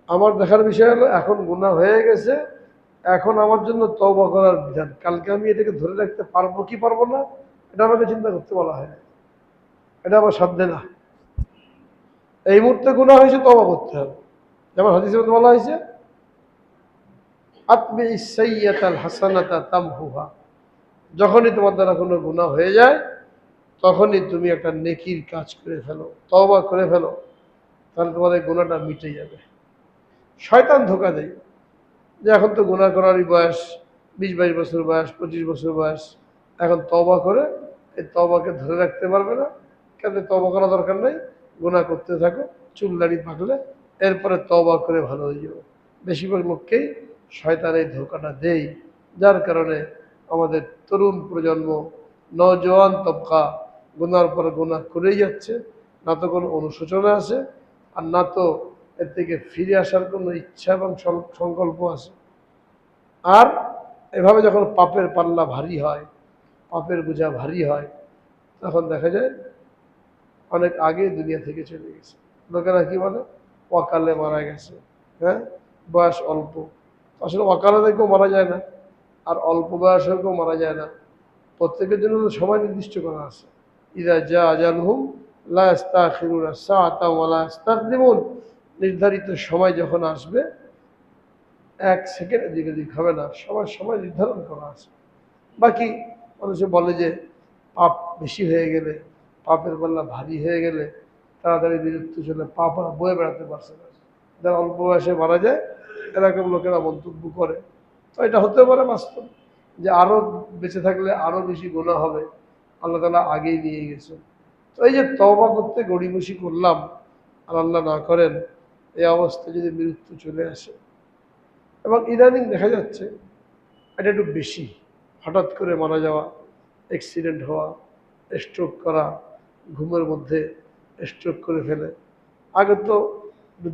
[SPEAKER 1] আমার দেখার বিষয় হলো এখন গুনাহ হয়ে গেছে, এখন আমার জন্য তওবা করার বিধান। কালকে আমি এটাকে ধরে রাখতে পারবো কি পারবো না, এটা আমাকে চিন্তা করতে বলা হয় না, এটা আমার সাধ্যে না। এই মুহূর্তে গুনাহ হয়েছে, তওবা করতে হবে। যেমন হাদিসে মধ্যে বলা হয়েছে, আতবি সাইয়্যাতাল হাসানাতা তামহুহা, যখনই তোমার দ্বারা কোনো গুনাহ হয়ে যায় তখনই তুমি একটা নেকির কাজ করে ফেলো, তওবা করে ফেলো, তাহলে তোমার এই গুনাহটা মিটে যাবে। শয়তান ধোঁকা দেয় যে এখন তো গুনাহ করারই বয়স, 20-22 বছর বয়স, 25 বছর বয়স, এখন তওবা করে এই তওবাকে ধরে রাখতে পারবে না। কেন তওবা করা দরকার নাই, গুনাহ করতে থাকো, চুল দাড়ি পাকলে এরপরে তওবা করে ভালো হয়ে যাবে। বেশিরভাগ লোককেই শয়তান এই ধোঁকাটা দেয়, যার কারণে আমাদের তরুণ প্রজন্ম, নওজোয়ান তবকা গুনার পর গুনাহ করেই যাচ্ছে, না তো কোনো অনুশোচনা আছে, আর না তো এর থেকে ফিরে আসার কোনো ইচ্ছা এবং সংকল্প আছে। আর এভাবে যখন পাপের পাল্লা ভারী হয়, পাপের বোঝা ভারী হয়, তখন দেখা যায় অনেক আগে দুনিয়া থেকে চলে গেছে। লোকেরা কি বলে, অকালে মারা গেছে। হ্যাঁ, বয়স অল্প। আসলে অকালে থেকেও মারা যায় না, আর অল্প বয়সেও কেউ মারা যায় না। প্রত্যেকের জন্য তো সময় নির্দিষ্ট করা আছে। ইদা জা আজালহুম লা ইস্তাখিরুনা সাআতাও ওয়া লা ইস্তাকদিমুন, নির্ধারিত সময় যখন আসবে 1 সেকেন্ড এদিক ওদিক হবে না, সবার সময় নির্ধারণ করা আছে। বাকি মানুষে বলে যে পাপ বেশি হয়ে গেলে, পাপের পাল্লা ভারী হয়ে গেলে তাড়াতাড়ি বিরক্তি চলে পাপ আর বয়ে বেড়াতে পারছে না, যারা অল্প বয়সে মারা যায় এরকম লোকেরা মন্তব্য করে। তো এটা হতে পারে বাস্তব যে আরো বেঁচে থাকলে আরো বেশি গুনাহ হবে, আল্লাহ তাআলা আগেই নিয়ে গেছে। তো এই যে তওবা করতে গড়িমসি করলাম, আর আল্লাহ না করেন এই অবস্থায় যদি মৃত্যু চলে আসে, এবং ইদানিং দেখা যাচ্ছে এটা একটু বেশি, হঠাৎ করে মারা যাওয়া, অ্যাক্সিডেন্ট হওয়া, স্ট্রোক করা, ঘুমের মধ্যে স্ট্রোক করে ফেলে। আগে তো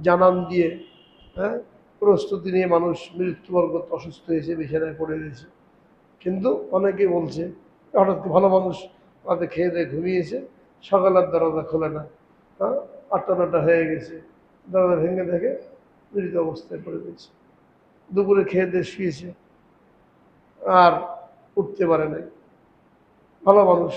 [SPEAKER 1] জানান দিয়ে, হ্যাঁ, প্রস্তুতি নিয়ে মানুষ মৃত্যুবরণ করতে অসুস্থ হয়েছে, বিছানায় পড়ে রয়েছে। কিন্তু অনেকেই বলছে হঠাৎ করে ভালো মানুষ রাতে খেয়ে দিয়ে ঘুমিয়েছে, সকালের দরজা খোলে না, হ্যাঁ, 8টা-9টা হয়ে গেছে, দরজা ভেঙে দেখে মৃত অবস্থায় পড়ে রয়েছে। দুপুরে খেয়ে দিয়ে শুয়েছে, আর উঠতে পারে নাই। ভালো মানুষ,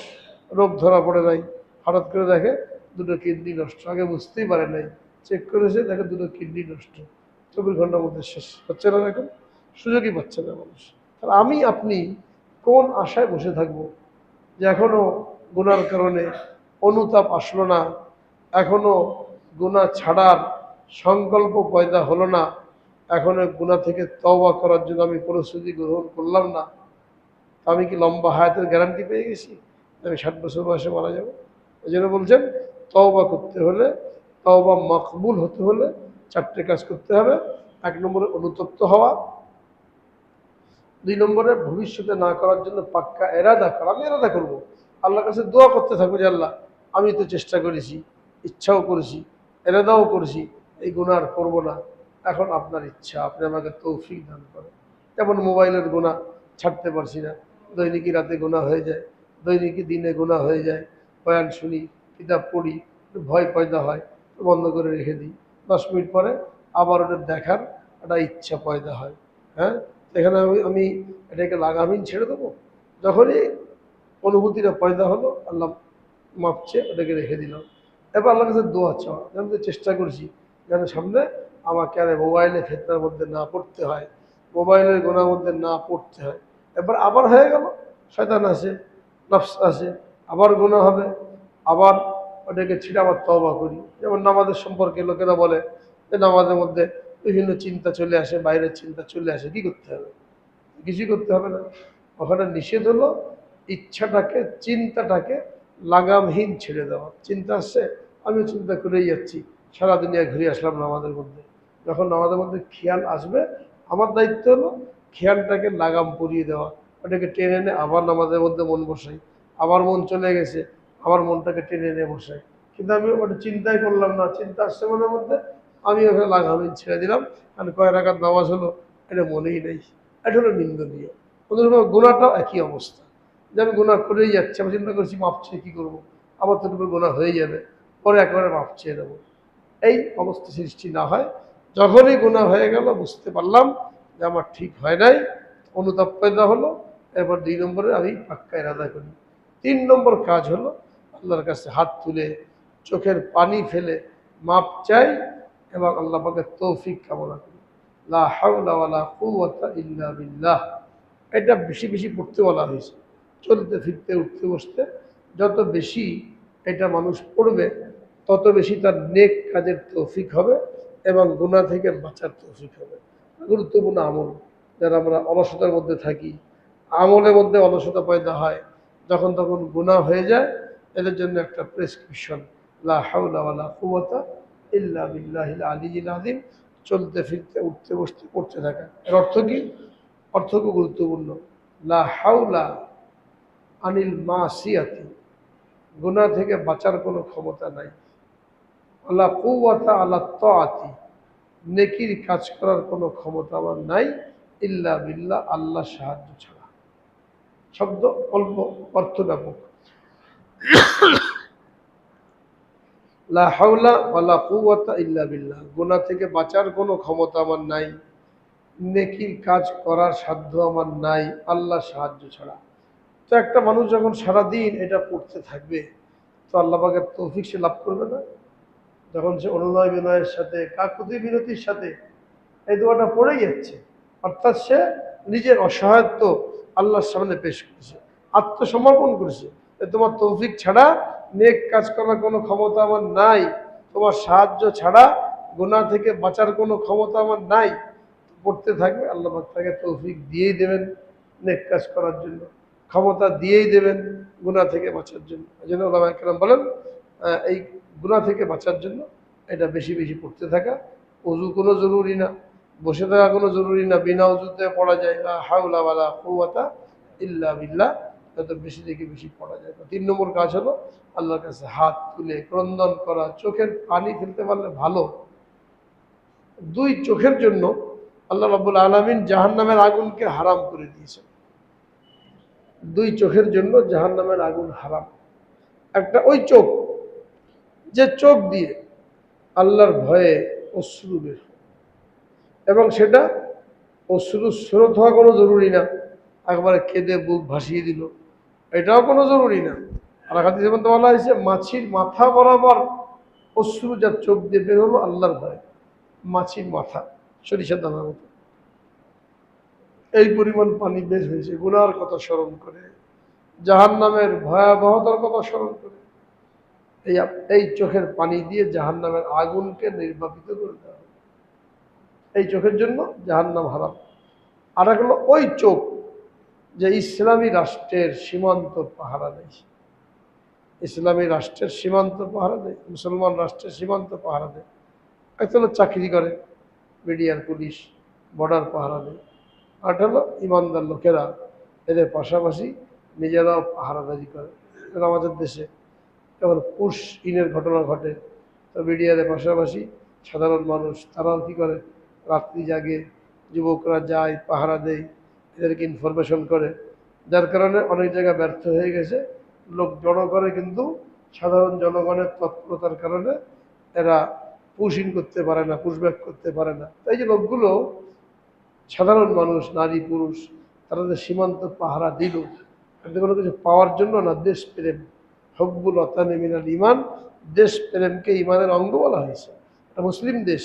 [SPEAKER 1] রোগ ধরা পড়ে নাই, হঠাৎ করে দেখে দুটো কিডনি নষ্ট, আগে বুঝতেই পারে নাই, চেক করেছে দেখে দুটো কিডনি নষ্ট, 24 ঘন্টার মধ্যে শেষ। হচ্ছে না, এখন সুযোগই পাচ্ছে না মানুষ। তাহলে আমি আপনি কোন আশায় বসে থাকবো যে এখনো গুনার কারণে অনুতাপ আসলো না, এখনো গুনাহ ছাড়ার সংকল্প পয়দা হলো না, এখনো গুনাহ থেকে তওবা করার জন্য আমি প্রস্তুতি গ্রহণ করলাম না। আমি কি লম্বা হায়াতের গ্যারান্টি পেয়ে গেছি, আমি 60 বছর বয়সে মারা যাব? ওই জন্য বলছেন তওবা করতে হলে, তওবা মকবুল হতে হলে 4টে কাজ করতে হবে। 1 নম্বরে অনুতপ্ত হওয়া, 2 নম্বরে ভবিষ্যতে না করার জন্য পাক্কা এরাদা করা, আমি এরাদা করবো, আল্লাহর কাছে দোয়া করতে থাকবো যে আল্লাহ আমি তো চেষ্টা করেছি, ইচ্ছাও করেছি, এরাদাও করেছি এই গুনাহ আর করবো না, এখন আপনার ইচ্ছা, আপনি আমাকে তৌফিক দান করেন। যেমন মোবাইলের গুনাহ ছাড়তে পারছি না, দৈনিকই রাতে গুনাহ হয়ে যায়, দৈনিকই দিনে গুনাহ হয়ে যায়, বয়ান শুনি, কিতাব পড়ি, একটু ভয় পয়দা হয়, বন্ধ করে রেখে দিই, 10 মিনিট পরে আবার ওটা দেখার একটা ইচ্ছা পয়দা হয়। হ্যাঁ, এখানে আমি এটাকে লাগামহীন ছেড়ে দেবো? যখনই অনুভূতিটা পয়দা হলো, আল্লাহ মাপছে, ওটাকে রেখে দিলাম। এবার আল্লাহর কাছে দোয়া চাওয়া, আমি তো চেষ্টা করছি যেন সামনে আমাকে আর মোবাইলে ফিতনার মধ্যে না পড়তে হয়, মোবাইলের গোনার মধ্যে না পড়তে হয়। এবার আবার হয়ে গেল, শয়তান আসে, নফস আসে, আবার গুনাহ হবে, আবার ওটাকে ছিঁড়ে আবার তওবা করি। যেমন নামাজের সম্পর্কে লোকেরা বলে যে নামাজের মধ্যে বিভিন্ন চিন্তা চলে আসে, বাইরের চিন্তা চলে আসে, কি করতে হবে? কিছুই করতে হবে না। ওখানে নিষেধ হলো ইচ্ছাটাকে, চিন্তাটাকে লাগামহীন ছেড়ে দেওয়া। চিন্তা আসছে, আমিও চিন্তা করেই যাচ্ছি, সারা দুনিয়া ঘুরে আসলাম নামাজের মধ্যে। যখন নামাজের মধ্যে খেয়াল আসবে, আমার দায়িত্ব হলো খেয়ালটাকে লাগাম পরিয়ে দেওয়া, ওটাকে টেনে এনে আবার নামাজের মধ্যে মন বসাই, আবার মন চলে গেছে, আবার মনটাকে টেনে এনে বসাই। কিন্তু আমি ওটা চিন্তাই করলাম না, চিন্তা আসছে মনের মধ্যে, আমি ওখানে লাগামহীন ছেড়ে দিলাম। কারণ কয় রাকাত নামাজ হলো, এটা মনেই নেই, এটা হলো নিন্দনীয়। অন্যরকম গুণাটাও একই অবস্থা, যে আমি গুণা করেই যাচ্ছি, আমি চিন্তা করছি মাপ চেয়ে কী করবো, আবার তোর উপর গুণা হয়ে যাবে, পরে একেবারে মাপ চেয়ে দেবো। এই অবস্থা সৃষ্টি না হয়, যখনই গুনাহ হয়ে গেল বুঝতে পারলাম যে আমার ঠিক হয় নাই, অনুতাপ পয়দা হলো, এরপর 2 নম্বরে আমি পাক্কা ইরাদা করি। 3 নম্বর কাজ হলো আল্লাহর কাছে হাত তুলে চোখের পানি ফেলে মাপ চাই এবং আল্লাহ পাকের তৌফিক কামনা করি। লা হাওলা ওয়ালা কুওয়াতা ইল্লা বিল্লাহ, এটা বেশি বেশি পড়তে বলা হয়েছে। চলতে ফিরতে উঠতে বসতে যত বেশি এটা মানুষ পড়বে, তত বেশি তার নেক কাজের তৌফিক হবে এবং গুনাহ থেকে বাঁচার তৌফিক হবে। গুরুত্বপূর্ণ আমল, যারা আমরা অলসতার মধ্যে থাকি, আমলের মধ্যে অলসতা পয়দা হয়, যখন তখন গুনাহ হয়ে যায়, এদের জন্য একটা প্রেসক্রিপশন, লা হাওলা ওয়ালা কুওয়াতা ইল্লা বিল্লাহিল আলিয়্যিল আযীম, চলতে ফিরতে উঠতে বসতে পড়তে থাকা। এর অর্থ কি? অর্থ খুব গুরুত্বপূর্ণ। লা হাওলা আনিল মাসিয়াতি, গুনাহ থেকে বাঁচার কোনো ক্ষমতা নাই। আলা কুওয়াতা আলা তাআতি, নেকির কাজ করার কোনো ক্ষমতা আমার নাই, ইল্লা বিল্লাহ, আল্লাহ সাহায্য ছাড়া। শব্দ অল্প, অর্থ ব্যাপক। লা হাওলা ওয়ালা কুওয়াতা ইল্লা বিল্লাহ, গুনাহ থেকে বাঁচার কোনো ক্ষমতা আমার নাই, নেকির কাজ করার সাধ্য আমার নাই আল্লাহ সাহায্য ছাড়া। তো একটা মানুষ যখন সারাদিন এটা পড়তে থাকবে, তো আল্লাহ পাকের তৌফিক সে লাভ করবে না? যখন সে অনুনয় বিনয়ের সাথে, কাকুতি বিনতির সাথে এই দোয়াটা পড়েই যাচ্ছে, অর্থাৎ সে নিজের অসহায়ত্ব আল্লাহর সামনে পেশ করেছে, আত্মসমর্পণ করেছে, তোমার তৌফিক ছাড়া নেক কাজ করার কোনো ক্ষমতা আমার নাই, তোমার সাহায্য ছাড়া গুনাহ থেকে বাঁচার কোনো ক্ষমতা আমার নাই। পড়তে থাকবে, আল্লাহ পাক তাকে তৌফিক দিয়েই দেবেন নেক কাজ করার জন্য, ক্ষমতা দিয়েই দেবেন গুনাহ থেকে বাঁচার জন্য। এই জন্য ওলামায়ে কেরাম বলেন, এই গুনাহ থেকে বাঁচার জন্য এটা বেশি বেশি পড়তে থাকা। অজু কোনো জরুরি না, বসে থাকা কোনো জরুরি না, বিনা অজুতে পড়া যায়। লা হাওলা ওয়ালা কুওয়াতা ইল্লা বিল্লাহ, যত বেশি থেকে বেশি পড়া যায়। 3 নম্বর কাজ হলো আল্লাহর কাছে হাত তুলে ক্রন্দন করা, চোখের পানি ফেলতে পারলে ভালো। 2 চোখের জন্য আল্লাহ রাব্বুল আলামিন জাহান্নামের আগুনকে হারাম করে দিয়েছেন। 2 চোখের জন্য জাহান্নামের আগুন হারাম। একটা ওই চোখ, যে চোখ দিয়ে আল্লাহর ভয়ে অশ্রু বের হয়, এবং সেটা অশ্রু স্রোত হওয়া কোনো জরুরি না, একবারে কেঁদে বুক ভাসিয়ে দিল, এটাও কোনো জরুরি না। আর হাদিসে মধ্যে বলা হয়েছে, মাছির মাথা বরাবর অশ্রু যার চোখ দিয়ে বের হলো আল্লাহর ভয়ে, মাছির মাথা সরিষার দানার মতো এই পরিমাণ পানি বের হয়েছে গুনার কথা স্মরণ করে, জাহান্নামের ভয়াবহতার কথা স্মরণ করে। এই চোখের পানি দিয়ে জাহান্নামের আগুনকে নির্বাপিত করে দেওয়া হবে। এই চোখের জন্য জাহান্নাম হারাম। আর এক হলো ওই চোখ যে ইসলামী রাষ্ট্রের সীমান্ত পাহারা দেয়, ইসলামী রাষ্ট্রের সীমান্ত পাহারা দেয়, মুসলমান রাষ্ট্রের সীমান্ত পাহারা দেয়। একটা হলো চাকরি করে, মিডিয়ার পুলিশ, বর্ডার পাহারা দেয়। আর হলো ইমানদার লোকেরা, এদের পাশাপাশি নিজেরাও পাহারাদারি করে। আমাদের দেশে যখন পুশ ইনের ঘটনা ঘটে, তো মিডিয়ার পাশাপাশি সাধারণ মানুষ তারাও কী করে, রাত্রি জাগে, যুবকরা যায় পাহারা দেয়, এদেরকে ইনফরমেশন করে। যার কারণে অনেক জায়গায় ব্যর্থ হয়ে গেছে, লোক জড়ো করে, কিন্তু সাধারণ জনগণের তৎপরতার কারণে এরা পুশ ইন করতে পারে না, পুশব্যাক করতে পারে না। তাই যে লোকগুলো, সাধারণ মানুষ, নারী পুরুষ, তারা যে সীমান্ত পাহারা দিল, এতে কোনো কিছু পাওয়ার জন্য না, দেশপ্রেম, হব্বুল ওয়াতানি মিনাল ঈমান, দেশপ্রেমকে ঈমানের অঙ্গ বলা হয়েছে। একটা মুসলিম দেশ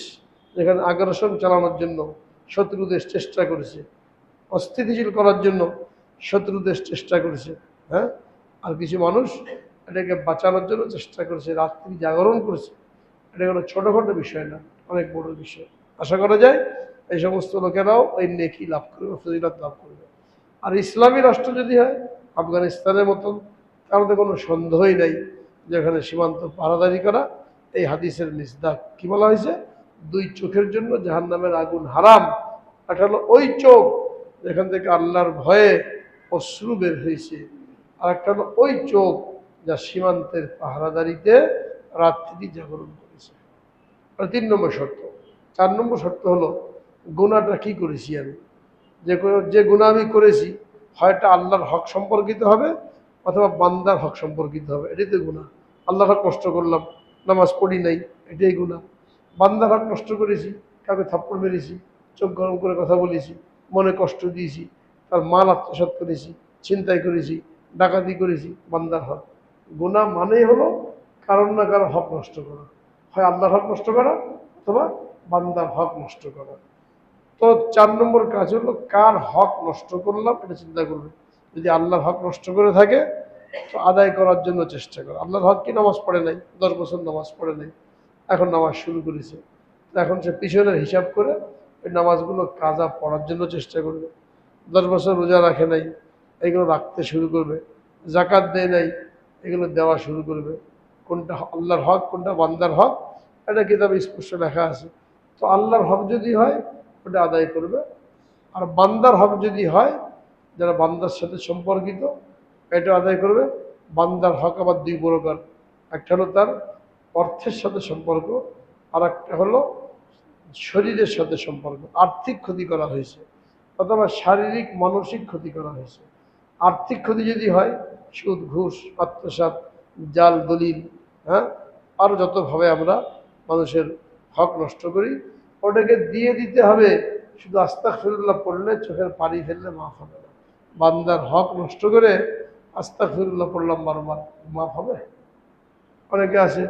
[SPEAKER 1] যেখানে আগ্রাসন চালানোর জন্য শত্রু দেশ চেষ্টা করেছে, অস্থিতিশীল করার জন্য শত্রু দেশ চেষ্টা করেছে, হ্যাঁ, আর কিছু মানুষ এটাকে বাঁচানোর জন্য চেষ্টা করেছে, রাত্রি জাগরণ করেছে। এটা কোনো ছোটোখাটো বিষয় না, অনেক বড় বিষয়। আশা করা যায় এই সমস্ত লোকেরাও ওই নেকি লাভ করবে, ফজিলত লাভ করবে। আর ইসলামী রাষ্ট্র যদি হয় আফগানিস্তানের মতন, তাহলে তো কোনো সন্দেহই নাই যেখানে সীমান্ত পাহারাদারি করা। এই হাদিসের মিসদাক কি বলা হয়েছে, 2 চোখের জন্য জাহান্নামের আগুন হারাম। এটা হলো ওই চোখ যেখান থেকে আল্লাহর ভয়ে অশ্রু বের হয়েছে, আর একটা হলো ওই চোখ যা সীমান্তের পাহারাদারিতে রাত্রি জাগরণ করেছে। 3 নম্বর শর্ত। 4 নম্বর শর্ত হলো গুনাহটা কি করেছি আমি, যে গুনাহ আমি করেছি হয়তো আল্লাহর হক সম্পর্কিত হবে অথবা বান্দার হক সম্পর্কিত হবে, এটাই তো গুনাহ। আল্লাহর হক নষ্ট করলাম, নামাজ পড়ি নাই, এটাই গুনাহ। বান্দার হক নষ্ট করেছি, কাউকে থাপ্পড় মেরেছি, চোখ গরম করে কথা বলেছি, মনে কষ্ট দিয়েছি, তার মাল আত্মসাৎ করেছি, ছিনতাই করেছি, ডাকাতি করেছি, বান্দার হক। গুনাহ মানেই হলো কারণ না কারো হক নষ্ট করা, হয় আল্লাহর হক নষ্ট করা অথবা বান্দার হক নষ্ট করা। তো 4 নম্বর কাজ হলো কার হক নষ্ট করলাম এটা চিন্তা করবে। যদি আল্লাহর হক নষ্ট করে থাকে তো আদায় করার জন্য চেষ্টা করে। আল্লাহর হক কি, নামাজ পড়ে নাই, 10 বছর নামাজ পড়ে নাই, এখন নামাজ শুরু করেছে, তো এখন সে পিছনের হিসাব করে ওই নামাজগুলো কাজা পড়ার জন্য চেষ্টা করবে। 10 বছর রোজা রাখে নাই, এগুলো রাখতে শুরু করবে। জাকাত দেয় নাই, এগুলো দেওয়া শুরু করবে। কোনটা আল্লাহর হক কোনটা বান্দার হক এটা কিতাবে স্পষ্ট লেখা আছে। তো আল্লাহর হক যদি হয় ওটা আদায় করবে, আর বান্দার হক যদি হয় যারা বান্দার সাথে সম্পর্কিত এটা আদায় করবে। বান্দার হক আবার 2 প্রকার, একটা হলো তার অর্থের সাথে সম্পর্ক, আর একটা হলো শরীরের সাথে সম্পর্ক। আর্থিক ক্ষতি করা হয়েছে অথবা শারীরিক মানসিক ক্ষতি করা হয়েছে। আর্থিক ক্ষতি যদি হয় সুদ ঘুষ আত্মসাৎ জাল দলিল, হ্যাঁ, আরও যতভাবে আমরা মানুষের হক নষ্ট করি ওটাকে দিয়ে দিতে হবে। শুধু আস্তাগফিরুল্লাহ পড়লে চোখের পানি ফেললে মাফ হবে না। বান্দার হক নষ্ট করে আস্তাগফিরুল্লাহ পড়লাম বারবার, মাফ হবে? অনেকে আছে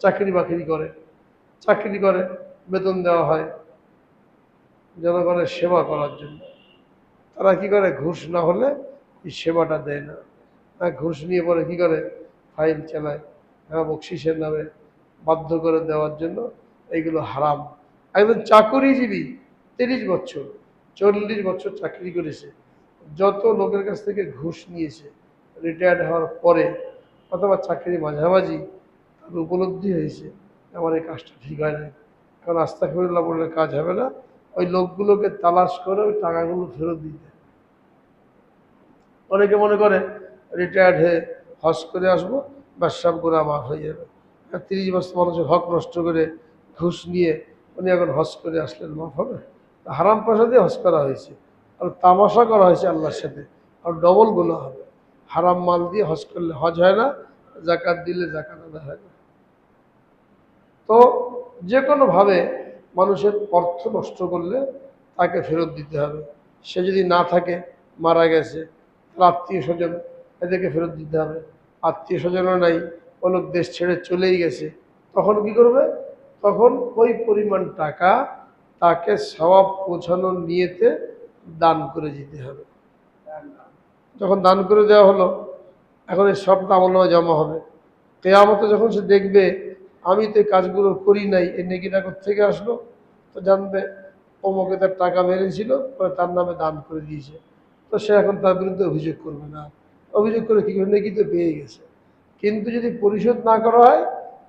[SPEAKER 1] চাকরি বাকরি করে, চাকরি করে বেতন দেওয়া হয় জনগণের সেবা করার জন্য, তারা কি করে ঘুষ না হলে এই সেবাটা দেয় না। ঘুষ নিয়ে পরে কি করে ফাইল চালায়, হ্যাঁ, বকশিসের নামে বাধ্য করে দেওয়ার জন্য। এইগুলো হারাম। একজন চাকরিজীবী 30 বছর 40 বছর চাকরি করেছে, যত লোকের কাছ থেকে ঘুষ নিয়েছে রিটায়ার্ড হওয়ার পরে অথবা চাকরি মাঝামাঝি তার উপলব্ধি হয়েছে আমার এই কাজটা ঠিক হয় না, কারণ আস্তাগফিরুল্লাহ বললে কাজ হবে না। ওই লোকগুলোকে তালাশ করে ওই টাকাগুলো ফেরত দিতে। অনেকে মনে করে রিটায়ার্ড হয়ে হজ করে আসবো বা সব গুনাহ মাফ হয়ে যাবে। 30 বছর মানুষের হক নষ্ট করে ঘুষ নিয়ে উনি এখন হজ করে আসলেন, মাফ হবে? হারাম পয়সা দিয়ে হজ করা হয়েছে আর তামাশা করা হয়েছে আল্লাহর সাথে, আর ডবল গুনাহ হবে। হারাম মাল দিয়ে হজ করলে হজ হয় না, জাকাত দিলে জাকাত আদায় হয় না। তো যে কোনোভাবে মানুষের অর্থ নষ্ট করলে তাকে ফেরত দিতে হবে। সে যদি না থাকে, মারা গেছে, তার আত্মীয় স্বজন, এদেরকে ফেরত দিতে হবে। আত্মীয় স্বজনও নাই, ও লোক দেশ ছেড়ে চলেই গেছে, তখন কি করবে? তখন ওই পরিমাণ টাকা তাকে সওয়াব পৌঁছানোর নিয়েতে দান করে দিতে হবে। যখন দান করে দেওয়া হলো, এখন এই সবটা আমলনামায় জমা হবে। কেয়ামতে যখন সে দেখবে আমি তো এই কাজগুলো করি নাই, এই নেকিটা থেকে আসলো, তো জানবে অমুকে তার টাকা মেরেছিল, পরে তার নামে দান করে দিয়েছে। তো সে এখন তার বিরুদ্ধে অভিযোগ করবে না। অভিযোগ করে কি করবে? নেকি তো পেয়ে গেছে। কিন্তু যদি পরিশোধ না করা হয়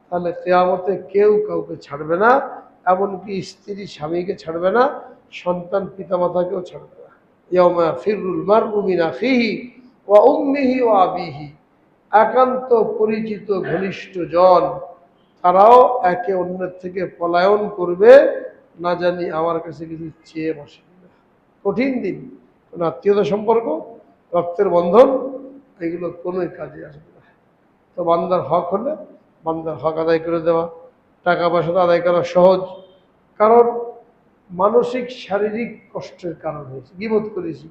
[SPEAKER 1] তাহলে কেয়ামতে কেউ কাউকে ছাড়বে না, এমনকি স্ত্রী স্বামীকে ছাড়বে না, সন্তান পিতামাতাকেও ছাড়বে না। ইয়াউমা ফিররুল মারউ মিন আখিহি ওয়া উম্মিহি ওয়া আবিহি। একান্ত পরিচিত ঘনিষ্ঠ জন তারাও একে অন্যের থেকে পলায়ন করবে, না জানি আমার কাছে কিছু চেয়ে বসে কিনা। কঠিন দিন। কোনো আত্মীয়তা সম্পর্ক, রক্তের বন্ধন, এগুলো কোনোই কাজে আসবে না। তো বান্দার হক হলে বান্দার হক আদায় করে দেওয়া। টাকা পয়সা তো আদায় করা সহজ, কারণ মানসিক শারীরিক কষ্টের কারণ হয়েছে। গীবত করেছি,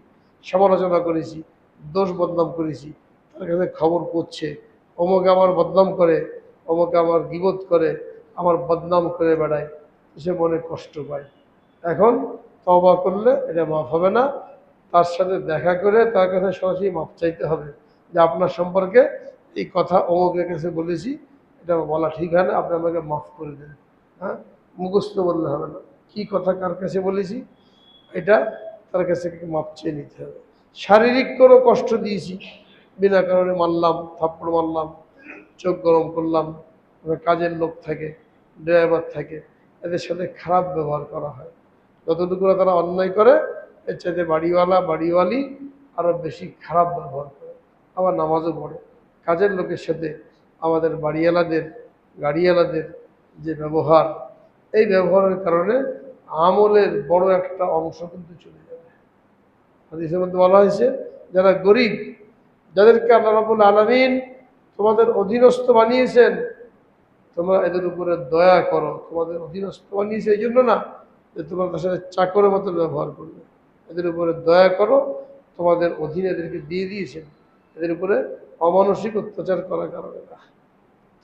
[SPEAKER 1] সমালোচনা করেছি, দোষ বদনাম করেছি, তার কাছে খবর পড়ছে অমুকে আমার বদনাম করে, অমুকে আমার গীবত করে, আমার বদনাম করে বেড়ায়, সে মনে কষ্ট পায়। এখন তওবা করলে এটা মাফ হবে না, তার সাথে দেখা করে তার কাছে সরাসরি মাফ চাইতে হবে যে আপনার সম্পর্কে এই কথা অমুকের কাছে বলেছি, এটা বলা ঠিক হয় না, আপনি আমাকে মাফ করে দেন। হ্যাঁ, মুখস্থ বললে হবে না, কি কথা কার কাছে বলেছি এটা তার কাছে মাপ চেয়ে নিতে হবে। শারীরিক কোনো কষ্ট দিয়েছি, বিনা কারণে মারলাম, থাপ্পড় মারলাম, চোখ গরম করলাম, কাজের লোক থাকে, ড্রাইভার থাকে, এদের সাথে খারাপ ব্যবহার করা হয়। যতটুকু তারা অন্যায় করে এর চাইতে বাড়িওয়ালা বাড়িওয়ালি আরও বেশি খারাপ ব্যবহার করে। আবার নামাজও পড়ে। কাজের লোকের সাথে আমাদের বাড়িওয়ালাদের গাড়িওয়ালাদের যে ব্যবহার, এই ব্যবহারের কারণে আমলের বড় একটা অংশ কিন্তু চলে যাবে। হাদিসের মধ্যে বলা হয়েছে যারা গরিব, যাদেরকে আল্লাহ রাব্বুল আলামিন তোমাদের অধীনস্থ বানিয়েছেন, তোমরা এদের উপরে দয়া করো। তোমাদের অধীনস্থ বানিয়েছে এই জন্য না যে তোমরা তার সাথে চাকরের মতো ব্যবহার করবে, এদের উপরে দয়া করো। তোমাদের অধীনে এদেরকে দিয়ে দিয়েছেন, এদের উপরে অমানসিক অত্যাচার করার কারণে না।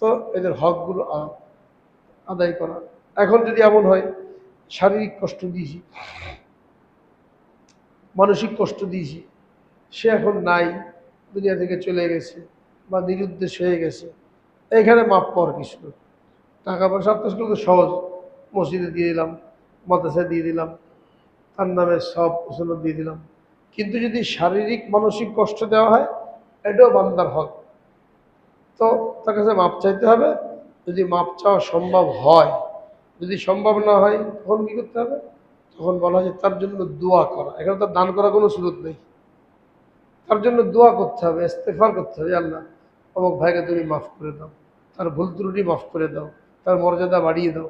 [SPEAKER 1] তো এদের হকগুলো আদায় করা। এখন যদি এমন হয় শারীরিক কষ্ট দিয়েছি, মানসিক কষ্ট দিয়েছি, সে এখন নাই, দুনিয়া থেকে চলে গেছে বা নিরুদ্দেশ হয়ে গেছে, এখানে মাপ পাওয়ার কিছু না। টাকা পয়সা আত্মসাৎ করলে তো সহজ, মসজিদে দিয়ে দিলাম, মাদ্রাসায় দিয়ে দিলাম, তার নামে সব ওসল দিয়ে দিলাম। কিন্তু যদি শারীরিক মানসিক কষ্ট দেওয়া হয়, এটাও বান্দার হক। তো তার কাছে মাপ চাইতে হবে। যদি মাপ চাওয়া সম্ভব হয়, যদি সম্ভব না হয় তখন কী করতে হবে? তখন বলা হয় তার জন্য দোয়া করা। এখানে তার দান করার কোনো সুযোগ নেই, তার জন্য দোয়া করতে হবে, ইস্তেগফার করতে হবে। আল্লাহ অমুক ভাইকে তুমি মাফ করে দাও, তার ভুল ত্রুটি মাফ করে দাও, তার মর্যাদা বাড়িয়ে দাও।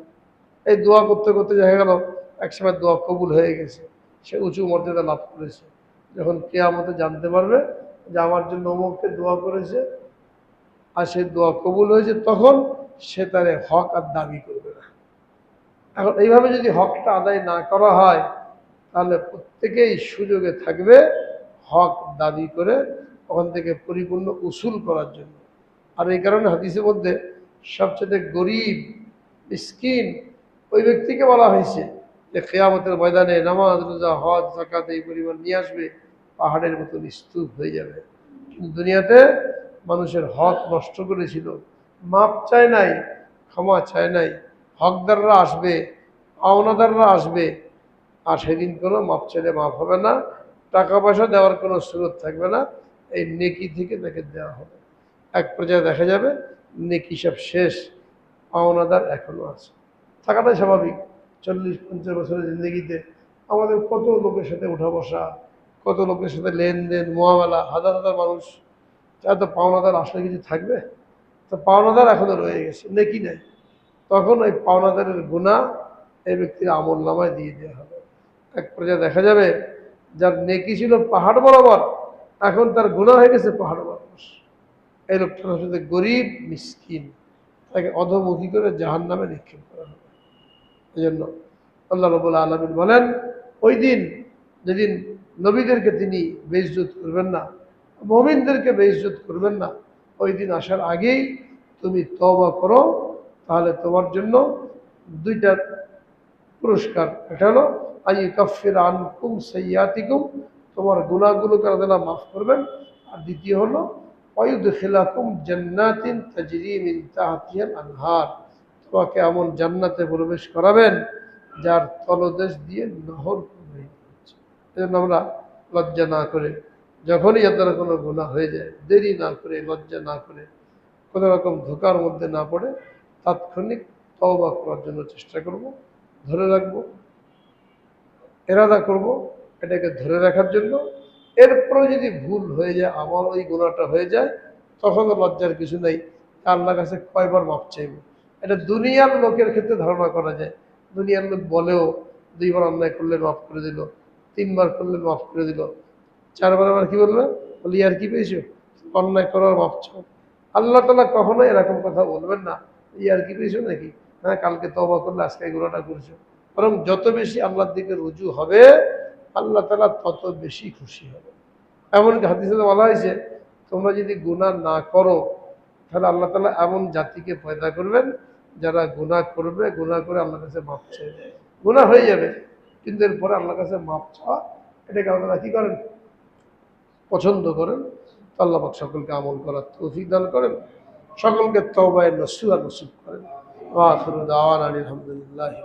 [SPEAKER 1] এই দোয়া করতে করতে দেখা গেল একসময় দোয়া কবুল হয়ে গেছে, সে উঁচু মর্যাদা লাভ করেছে। যখন কিয়ামতে জানতে পারবে যে আমার জন্য অমুককে দোয়া করেছে আর সে দোয়া কবুল হয়েছে, তখন সে তার হক আর দাবি করবে না। এখন এইভাবে যদি হকটা আদায় না করা হয়, তাহলে প্রত্যেকেই সুযোগে থাকবে হক দাবি করে ওখান থেকে পরিপূর্ণ উসুল করার জন্য। আর এই কারণে হাদিসের মধ্যে সবচেয়ে গরিব মিসকিন ওই ব্যক্তিকে বলা হয়েছে যে কিয়ামতের ময়দানে নামাজ, রোজা, হজ, যাকাত এই পরিমাণ নিয়ে আসবে, পাহাড়ের মতন স্তূপ হয়ে যাবে। কিন্তু দুনিয়াতে মানুষের হক নষ্ট করেছিল, মাপ চায় নাই, ক্ষমা চায় নাই। হকদাররা আসবে, পাওনাদাররা আসবে, আর সেদিন কোনো মাপ চাইলে মাপ হবে না, টাকা পয়সা দেওয়ার কোনো সুযোগ থাকবে না। এই নেকি থেকে তাকে দেওয়া হবে। এক পর্যায়ে দেখা যাবে নেকি সব শেষ, পাওনাদার এখনো আছে। থাকাটাই স্বাভাবিক। 40-50 বছরের জিন্দগিতে আমাদের কত লোকের সাথে উঠা বসা, কত লোকের সাথে লেনদেন, মোয়ামেলা, হাজার হাজার মানুষ। এত পাওনাদার আসলে কিছু থাকবে? তো পাওনাদার এখনো রয়ে গেছে, নেকি নাই। তখন ওই পাওনাদারের গুনাহ এই ব্যক্তির আমল নামায় দিয়ে দেওয়া হবে। এক পর্যায়ে দেখা যাবে যার নেকি ছিল পাহাড় বরাবর, এখন তার গুনাহ হয়ে গেছে পাহাড় বরাবর। এই লোকটার সাথে গরিব মিসকিন, তাকে অধমুখী করে জাহান্নামে নিক্ষেপ করা হবে। এই জন্য আল্লাহ রাব্বুল আলামিন বলেন, ওই দিন যেদিন নবীদেরকে তিনি বেইজ্জত করবেন না, মুমিনদেরকে বেইজ্জত করবেন না, ওই দিন আসার আগেই তুমি তওবা করো, তাহলে তোমার জন্য দুইটা পুরস্কার। একটা হলো আইয়ুকাফির আনকুম সাইয়্যাতিকুম, তোমার গুনাহগুলোকে আল্লাহ মাফ করবেন। আর দ্বিতীয় হলো ওয়ায়ুদখিলাকুম জান্নাতিন তাজরি মিন তাহতিহাল আনহার, তোমাকে এমন জান্নাতে প্রবেশ করাবেন যার তলদেশ দিয়ে নহর প্রবাহিত হচ্ছে। এজন্য আমরা লজ্জা না করে, যখনই আপনার কোনো গুনাহ হয়ে যায়, দেরি না করে, লজ্জা না করে, কোনো রকম ধোঁকার মধ্যে না পড়ে তাৎক্ষণিক তওবা করার জন্য চেষ্টা করব, ধরে রাখবো, এরাদা করব এটাকে ধরে রাখার জন্য। এরপরে যদি ভুল হয়ে যায়, আমার ওই গুনাহটা হয়ে যায়, তখনও লজ্জার কিছু নেই। আল্লাহর কাছে কয়বার মাপ চাইব? এটা দুনিয়ার লোকের ক্ষেত্রে ধারণা করা যায়। দুনিয়ার লোক বলেও 2 বার অন্যায় করলে মাফ করে দিল, 3 বার করলে মাফ করে দিল, 4 বার আবার কি বলবে? বলি আর কি পেয়েছো, অন্যায় করার মাপ চাও। আল্লাহ তাআলা কখনো এরকম কথা বলবেন না, ইয়ার কি পেয়েছো নাকি, হ্যাঁ কালকে তওবা করলে আজকে এই গুনাহটা করছো। বরং যত বেশি আল্লাহর দিকে রুজু হবে, আল্লাহ তাআলা তত বেশি খুশি হবে। এমনকি হাদিসে বলা হয়েছে, তোমরা যদি গুনাহ না করো, তাহলে আল্লাহ তাআলা এমন জাতিকে পয়দা করবেন যারা গুনাহ করবে, গুনাহ করে আল্লাহর কাছে মাপ চাইবে। গুনাহ হয়ে যাবে, কিন্তু এরপরে আল্লাহর কাছে মাপ চাওয়া, এটাকে আল্লাহ কি করেন? পছন্দ করেন। তো আল্লাহ পাক সকলকে আমল করার তৌফিক দান করেন, সকলকে তওবায়ে নসুহা নসিব করেন। ওয়া আখিরু দাওয়ানা আলহামদুলিল্লাহি।